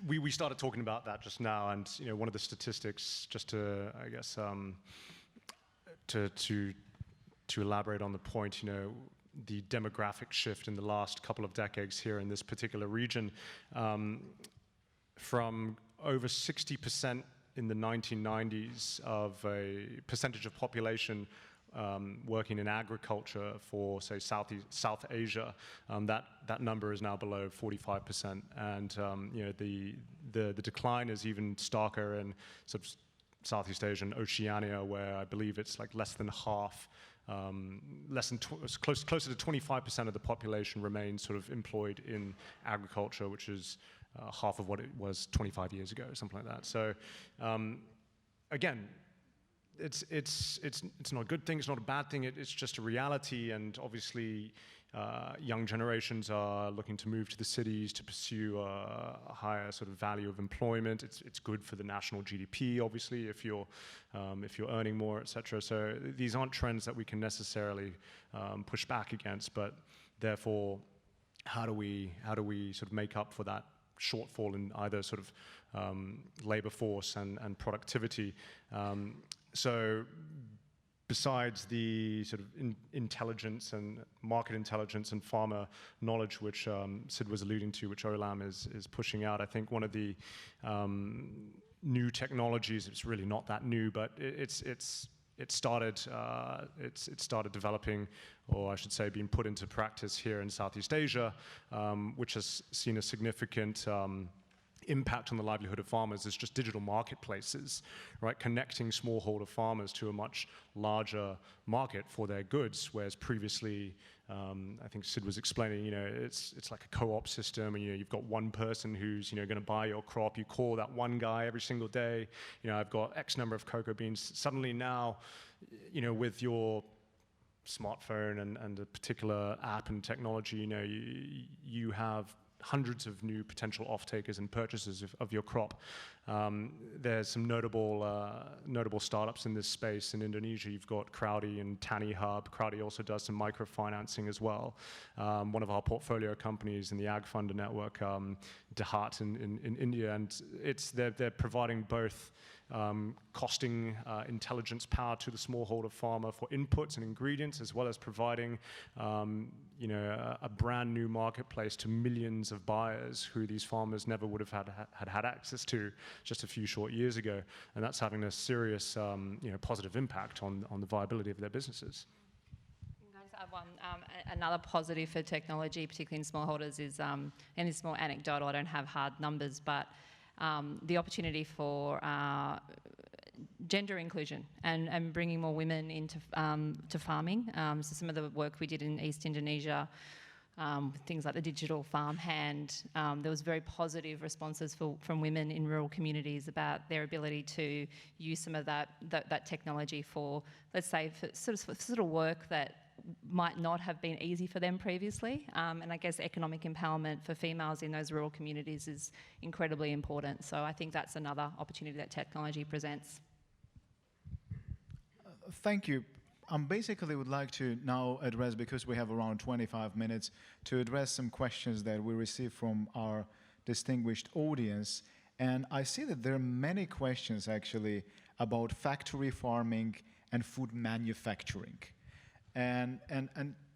Speaker 4: we started talking about that just now, and one of the statistics, just to, I guess, to elaborate on the point, the demographic shift in the last couple of decades here in this particular region, from over 60% in the 1990s of a percentage of population working in agriculture for, say, South Asia, that number is now below 45%, and the decline is even starker in sort of Southeast Asia and Oceania, where I believe it's like less than half. Closer to 25% of the population remains sort of employed in agriculture, which is half of what it was 25 years ago, something like that. So, again, it's not a good thing. It's not a bad thing. It's just a reality, and obviously, young generations are looking to move to the cities to pursue a higher sort of value of employment. It's good for the national GDP, obviously, if you're earning more, etc. So these aren't trends that we can necessarily push back against, but therefore, how do we sort of make up for that shortfall in either sort of labor force and productivity? So besides the sort of intelligence and market intelligence and farmer knowledge, which Sid was alluding to, which Olam is pushing out, I think one of the new technologies, it's really not that new, but it started developing, or I should say being put into practice here in Southeast Asia, which has seen a significant impact on the livelihood of farmers, is just digital marketplaces, right? Connecting smallholder farmers to a much larger market for their goods, whereas previously, I think Sid was explaining, it's like a co-op system, and you've got one person who's going to buy your crop. You call that one guy every single day. I've got X number of cocoa beans. Suddenly now, with your smartphone and a particular app and technology, you have hundreds of new potential off-takers and purchasers of your crop. There's some notable startups in this space. In Indonesia, you've got Crowdy and Tani Hub. Crowdy also does some microfinancing as well. One of our portfolio companies in the Ag Funder network, Dehat in India, and they're providing both costing intelligence power to the smallholder farmer for inputs and ingredients, as well as providing a brand new marketplace to millions of buyers who these farmers never would have had access to just a few short years ago, and that's having a serious positive impact on the viability of their businesses.
Speaker 3: Can I just add one? Another positive for technology, particularly in smallholders, is, and it's more anecdotal, I don't have hard numbers, but the opportunity for gender inclusion and bringing more women into to farming. So some of the work we did in East Indonesia things like the digital farmhand. There was very positive responses from women in rural communities about their ability to use some of that technology for, let's say, for sort of work that might not have been easy for them previously. And I guess economic empowerment for females in those rural communities is incredibly important. So I think that's another opportunity that technology presents.
Speaker 6: Thank you. Basically would like to now address, because we have around 25 minutes, to address some questions that we received from our distinguished audience. And I see that there are many questions actually about factory farming and food manufacturing. And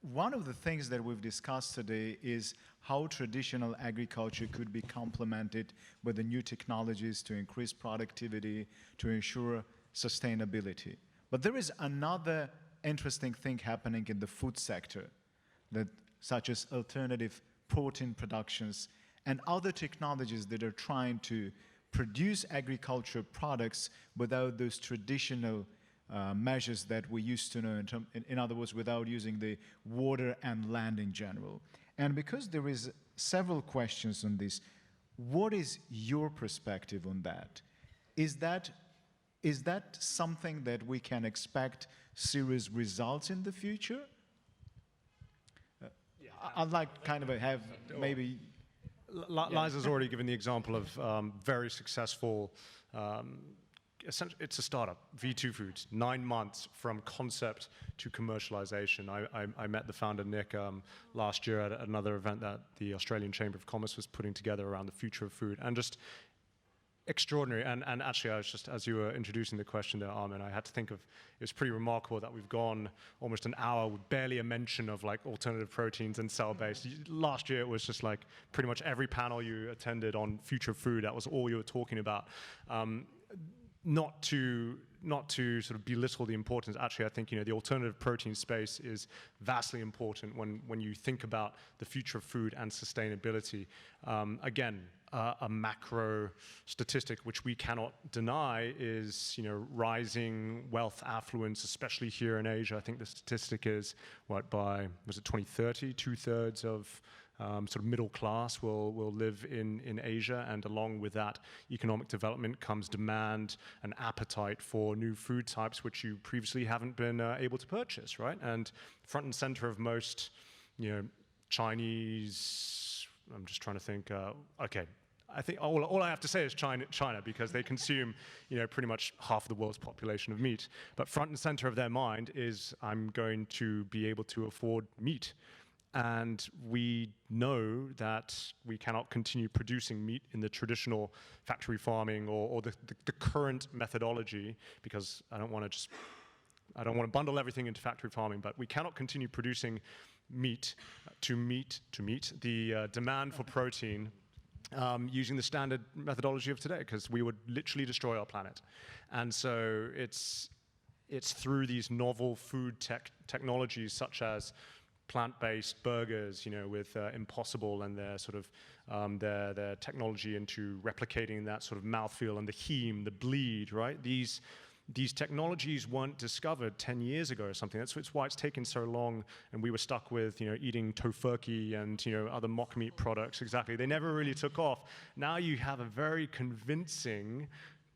Speaker 6: one of the things that we've discussed today is how traditional agriculture could be complemented with the new technologies to increase productivity, to ensure sustainability. But there is another interesting thing happening in the food sector, such as alternative protein productions and other technologies that are trying to produce agriculture products without those traditional measures that we used to know, in other words, without using the water and land in general. And because there is several questions on this, what is your perspective on that? Is that something that we can expect serious results in the future? I'd like kind of have maybe...
Speaker 4: Liza's already given the example of very successful, it's a startup, V2 Foods, 9 months from concept to commercialization. I met the founder, Nick, last year at another event that the Australian Chamber of Commerce was putting together around the future of food, and just extraordinary. And actually, I was just, as you were introducing the question there, Armin, I had to think of, it was pretty remarkable that we've gone almost an hour with barely a mention of like alternative proteins and cell-based. Last year, it was just like pretty much every panel you attended on future food, that was all you were talking about. Not to sort of belittle the importance. Actually, I think, you know, the alternative protein space is vastly important when you think about the future of food and sustainability. Again, a macro statistic which we cannot deny is, you know, rising wealth affluence, especially here in Asia. I think the statistic is, what, by, was it 2030, 2/3 of sort of middle class will live in Asia, and along with that economic development comes demand and appetite for new food types which you previously haven't been able to purchase, right? And front and center of most, you know, Chinese, I'm just trying to think, okay, I think all I have to say is China, because they consume, you know, pretty much half of the world's population of meat. But front and center of their mind is, I'm going to be able to afford meat. And we know that we cannot continue producing meat in the traditional factory farming or the current methodology, because I don't want to bundle everything into factory farming, but we cannot continue producing meat to meet the demand for protein using the standard methodology of today, because we would literally destroy our planet. And so it's through these novel food technologies such as plant-based burgers, you know, with Impossible and their sort of their technology into replicating that sort of mouthfeel and the heme, the bleed, right? These technologies weren't discovered 10 years ago or something. That's why it's taken so long, and we were stuck with, you know, eating tofurkey and, you know, other mock meat products. Exactly, they never really took off. Now you have a very convincing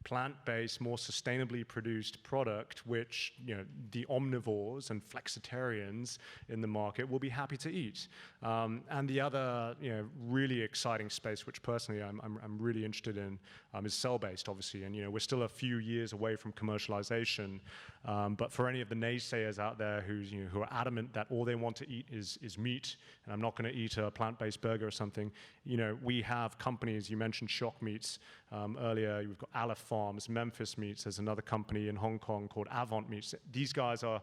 Speaker 4: plant-based, more sustainably produced product, which, you know, the omnivores and flexitarians in the market will be happy to eat. And the other, you know, really exciting space, which personally I'm really interested in, is cell-based, obviously. And, you know, we're still a few years away from commercialization. But for any of the naysayers out there who are adamant that all they want to eat is meat, and I'm not going to eat a plant-based burger or something, you know, we have companies. You mentioned Shock Meats earlier. You've got Aleph Farms, Memphis Meats. There's another company in Hong Kong called Avant Meats. These guys are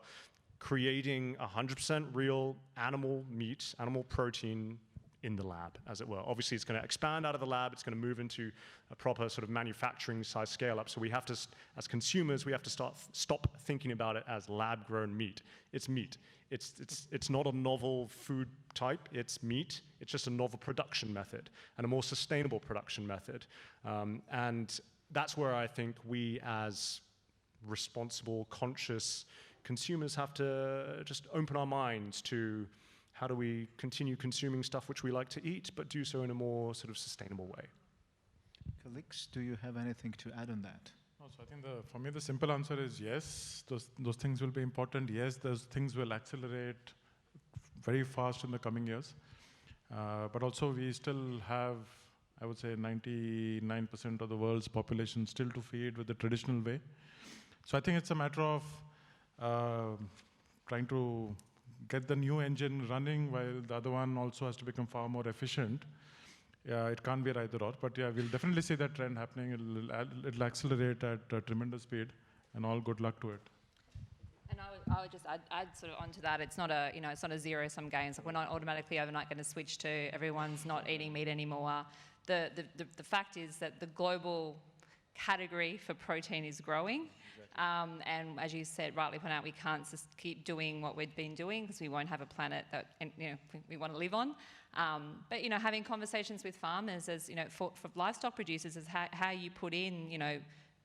Speaker 4: creating 100% real animal meat, animal protein in the lab, as it were. Obviously, it's going to expand out of the lab. It's going to move into a proper sort of manufacturing size scale up. So we have to, as consumers, we have to stop thinking about it as lab-grown meat. It's meat. It's not a novel food type. It's meat. It's just a novel production method and a more sustainable production method. And that's where I think we, as responsible, conscious consumers, have to just open our minds to how do we continue consuming stuff which we like to eat, but do so in a more sort of sustainable way?
Speaker 6: Colleagues, do you have anything to add on that?
Speaker 5: So I think for me the simple answer is yes, those things will be important. Yes, those things will accelerate very fast in the coming years. But also we still have, I would say, 99% of the world's population still to feed with the traditional way. So I think it's a matter of trying to get the new engine running while the other one also has to become far more efficient. Yeah, it can't be either or, but yeah, we'll definitely see that trend happening. It'll accelerate at a tremendous speed, and all good luck to it.
Speaker 3: And I would just add sort of onto that. It's not a it's not a zero-sum game. So we're not automatically overnight going to switch to everyone's not eating meat anymore. The fact is that the global category for protein is growing. And as you said, rightly pointed out, we can't just keep doing what we've been doing because we won't have a planet that we want to live on. But having conversations with farmers, as for livestock producers, is how you put in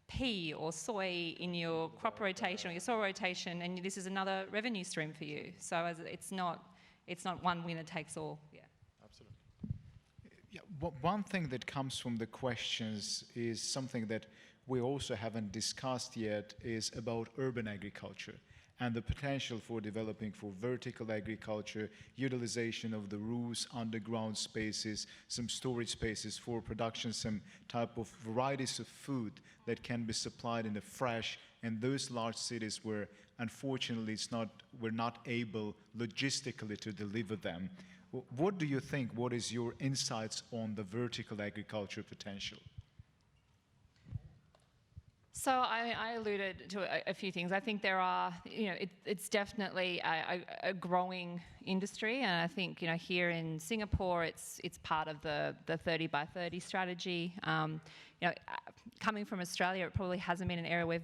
Speaker 3: pea or soy in your crop rotation or your soil rotation, and this is another revenue stream for you. So it's not one winner takes all. Yeah.
Speaker 5: Absolutely.
Speaker 6: Yeah, one thing that comes from the questions is something that we also haven't discussed yet, is about urban agriculture and the potential for developing for vertical agriculture, utilization of the roofs, underground spaces, some storage spaces for production, some type of varieties of food that can be supplied in the fresh in those large cities where unfortunately we're not able logistically to deliver them. What do you think? What is your insights on the vertical agriculture potential?
Speaker 3: So I alluded to a few things. I think there are, it's definitely a growing industry, and I think here in Singapore, it's part of the 30 by 30 strategy. Coming from Australia, it probably hasn't been an area we've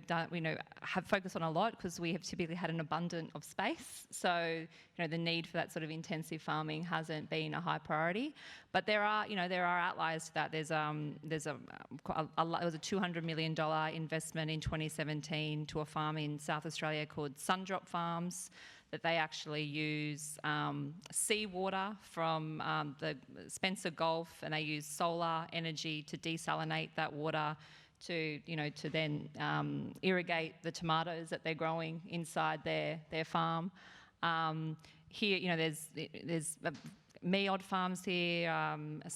Speaker 3: have focused on a lot because we have typically had an abundance of space. So the need for that sort of intensive farming hasn't been a high priority. But there are outliers to that. There was a $200 million investment in 2017 to a farm in South Australia called Sundrop Farms, that they actually use seawater from the Spencer Gulf, and they use solar energy to desalinate that water to then irrigate the tomatoes that they're growing inside their farm. Here, there's Meod farms here,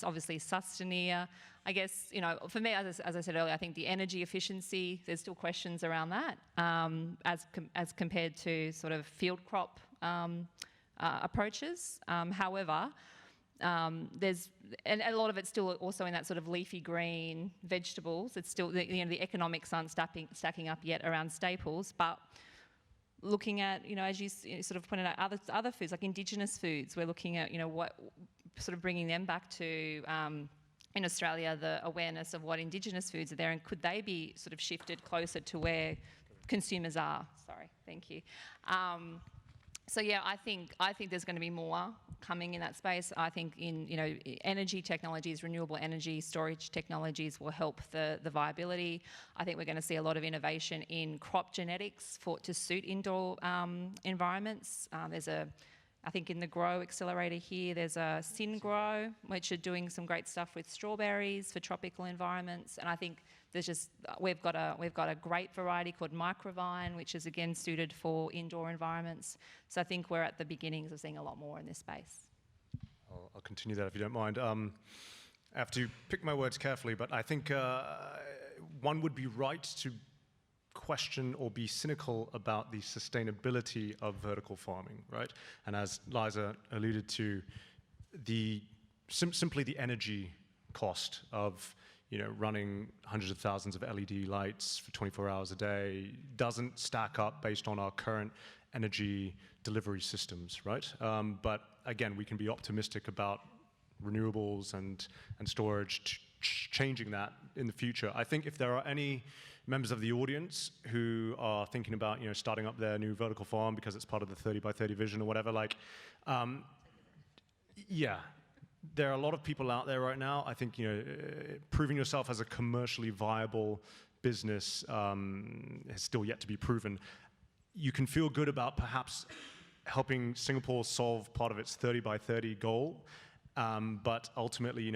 Speaker 3: obviously Sustaneer. I guess, for me, as I said earlier, I think the energy efficiency, there's still questions around that as compared to sort of field crop approaches. However, and a lot of it's still also in that sort of leafy green vegetables. It's still, the economics aren't stacking up yet around staples, but looking at, as you sort of pointed out, other foods like indigenous foods, we're looking at, what sort of bringing them back to, in Australia, the awareness of what indigenous foods are there, and could they be sort of shifted closer to where consumers are? Sorry, thank you. So yeah, I think there's going to be more coming in that space. I think in energy technologies, renewable energy storage technologies will help the viability. I think we're going to see a lot of innovation in crop genetics to suit indoor environments. I think in the Grow Accelerator here, there's a SynGrow, which are doing some great stuff with strawberries for tropical environments. And I think we've got a great variety called Microvine, which is again suited for indoor environments. So I think we're at the beginnings of seeing a lot more in this space.
Speaker 4: I'll continue that if you don't mind. I have to pick my words carefully, but I think one would be right to question or be cynical about the sustainability of vertical farming, right? And as Liza alluded to, simply the energy cost of running hundreds of thousands of LED lights for 24 hours a day doesn't stack up based on our current energy delivery systems, right? But again, we can be optimistic about renewables and storage changing that in the future. I think if there are any members of the audience who are thinking about starting up their new vertical farm because it's part of the 30 by 30 vision or whatever, yeah, there are a lot of people out there right now. I think proving yourself as a commercially viable business has still yet to be proven. You can feel good about perhaps helping Singapore solve part of its 30 by 30 goal. But ultimately,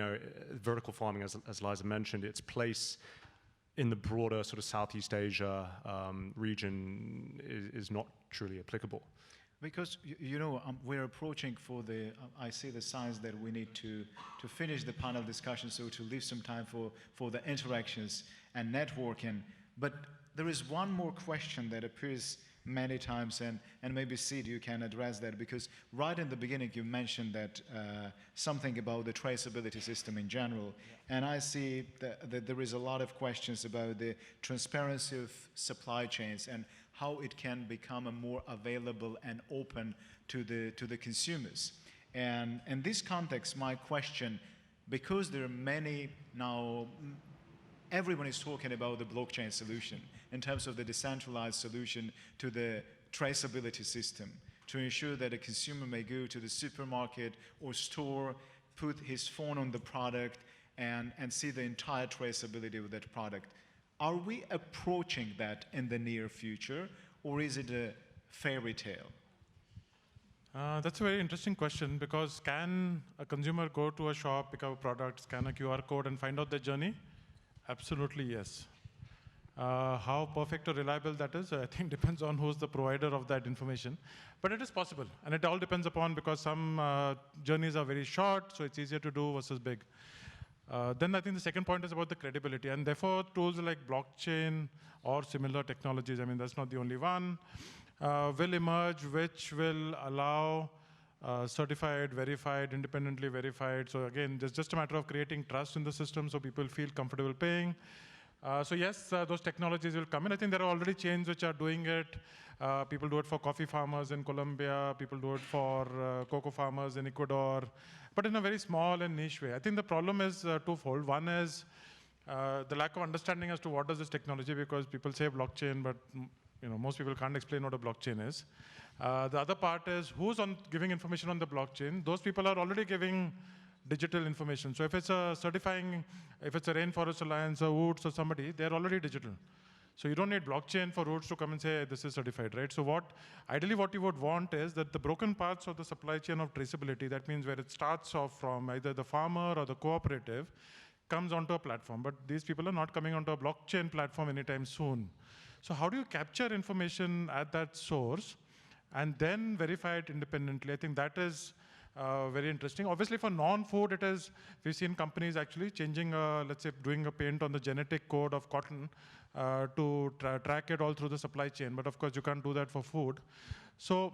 Speaker 4: vertical farming, as Liza mentioned, its place in the broader sort of Southeast Asia region is not truly applicable.
Speaker 6: Because, we're approaching for I see the signs that we need to finish the panel discussion, so to leave some time for the interactions and networking. But there is one more question that appears many times, and maybe Sid, you can address that, because right in the beginning you mentioned that something about the traceability system in general, and I see that there is a lot of questions about the transparency of supply chains and how it can become a more available and open to the consumers. And in this context, my question, because there are many now, everyone is talking about the blockchain solution in terms of the decentralized solution to the traceability system to ensure that a consumer may go to the supermarket or store, put his phone on the product, and see the entire traceability of that product. Are we approaching that in the near future, or is it a fairy tale?
Speaker 5: That's a very interesting question, because can a consumer go to a shop, pick up a product, scan a QR code, and find out the journey? Absolutely, yes. How perfect or reliable that is, I think depends on who's the provider of that information. But it is possible, and it all depends upon, because some journeys are very short, so it's easier to do versus big. Then I think the second point is about the credibility, and therefore tools like blockchain or similar technologies, I mean, that's not the only one, will emerge, which will allow certified, verified, independently verified. So again, it's just a matter of creating trust in the system so people feel comfortable paying. So yes, those technologies will come in. I think there are already chains which are doing it. People do it for coffee farmers in Colombia. People do it for cocoa farmers in Ecuador, but in a very small and niche way. I think the problem is twofold. One is the lack of understanding as to what does this technology, because people say blockchain, but most people can't explain what a blockchain is. The other part is who's giving information on the blockchain. Those people are already giving digital information. So if it's a Rainforest Alliance or Woods or somebody, they're already digital. So you don't need blockchain for Woods to come and say, this is certified, right? So ideally what you would want is that the broken parts of the supply chain of traceability, that means where it starts off from either the farmer or the cooperative, comes onto a platform. But these people are not coming onto a blockchain platform anytime soon. So how do you capture information at that source and then verify it independently? I think that is very interesting. Obviously, for non-food, we've seen companies actually changing, let's say, doing a paint on the genetic code of cotton to track it all through the supply chain. But of course, you can't do that for food. So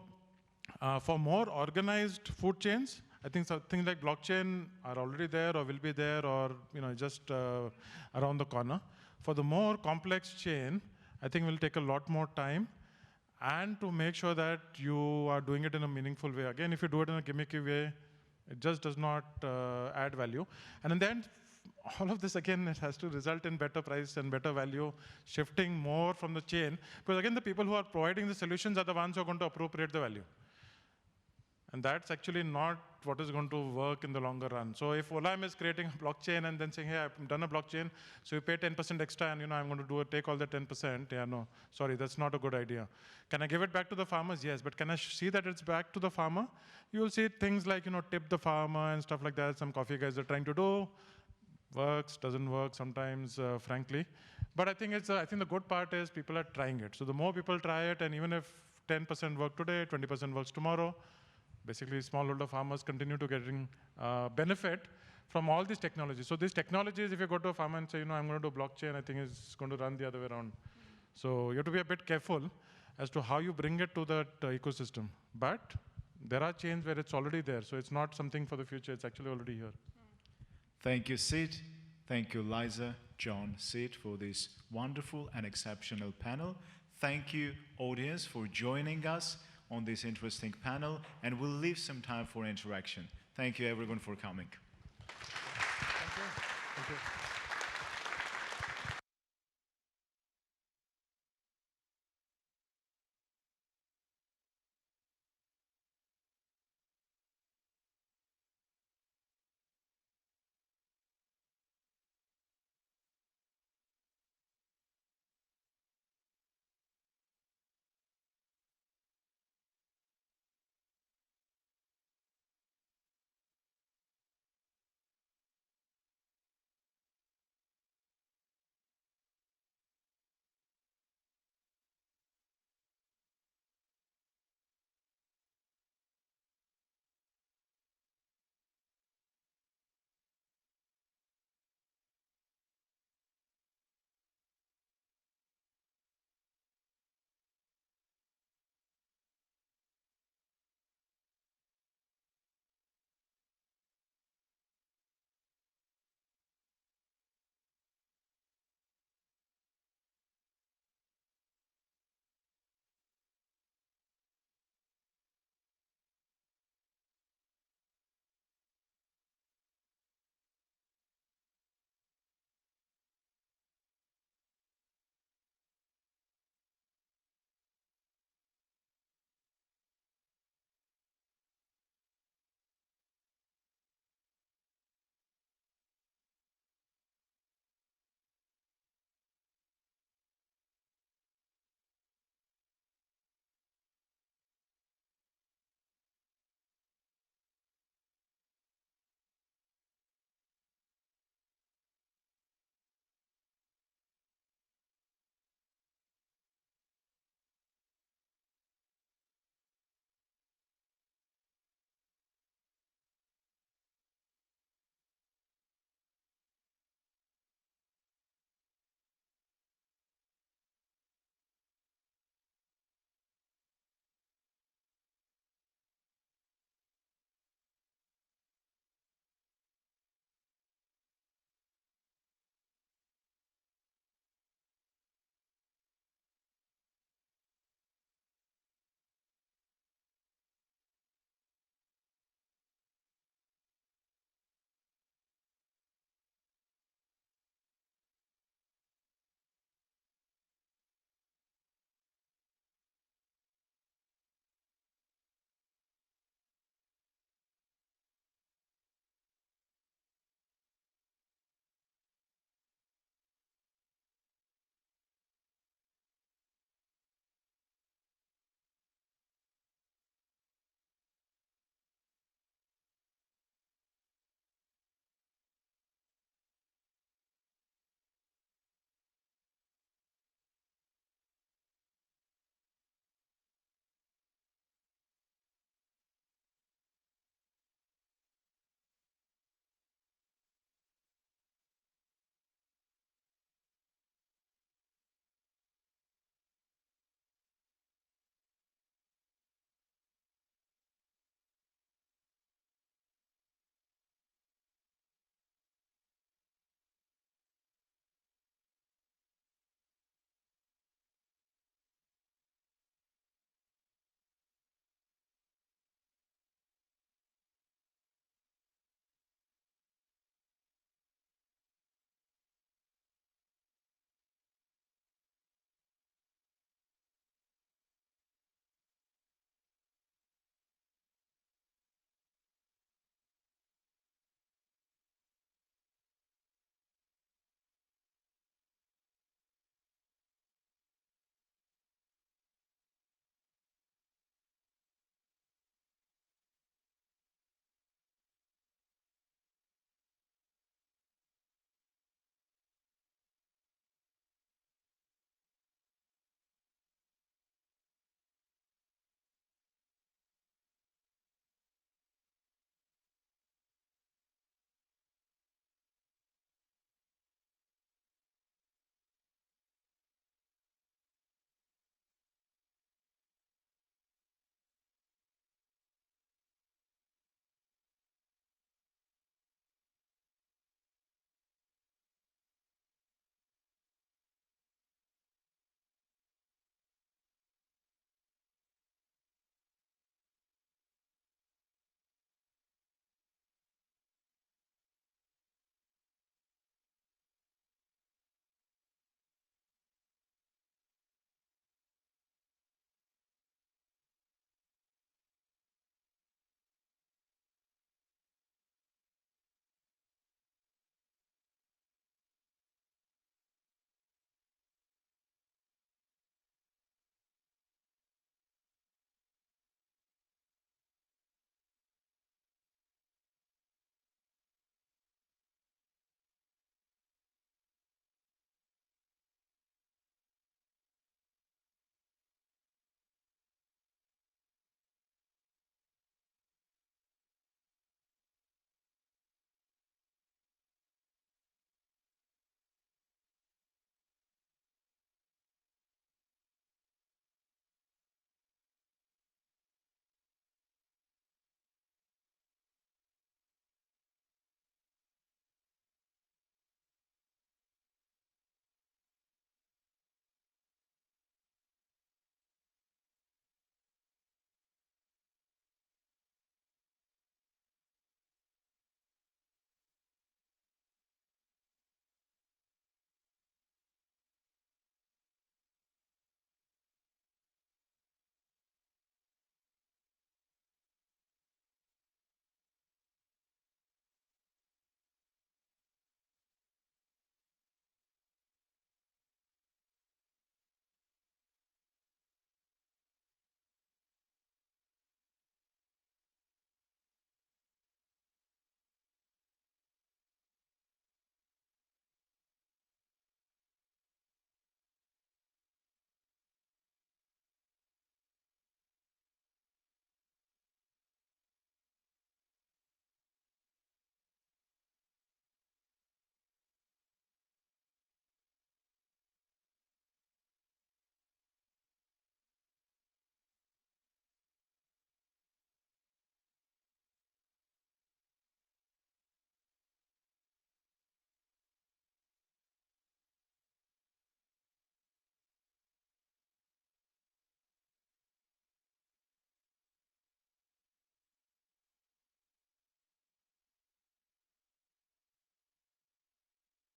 Speaker 5: for more organized food chains, I think things like blockchain are already there or will be there or just around the corner. For the more complex chain, I think it will take a lot more time, and to make sure that you are doing it in a meaningful way. Again, if you do it in a gimmicky way, it just does not add value. And in the end, all of this, again, it has to result in better price and better value, shifting more from the chain. Because again, the people who are providing the solutions are the ones who are going to appropriate the value. And that's actually not what is going to work in the longer run. So if Olam is creating a blockchain and then saying, hey, I've done a blockchain, so you pay 10% extra and I'm going to take all the 10%. Yeah, no, sorry, that's not a good idea. Can I give it back to the farmers? Yes, but can I see that it's back to the farmer? You will see things like, tip the farmer and stuff like that. Some coffee guys are trying to do. Works, doesn't work sometimes, frankly. But I think I think the good part is people are trying it. So the more people try it, and even if 10% work today, 20% works tomorrow, basically, smallholder farmers continue to getting benefit from all these technologies. So these technologies, if you go to a farmer and say, I'm going to do blockchain, I think it's going to run the other way around. So you have to be a bit careful as to how you bring it to that ecosystem. But there are chains where it's already there. So it's not something for the future. It's actually already here.
Speaker 6: Thank you, Sid. Thank you, Liza, John, Sid, for this wonderful and exceptional panel. Thank you, audience, for joining us on this interesting panel, and we'll leave some time for interaction. Thank you, everyone, for coming.
Speaker 1: Thank you. Thank you.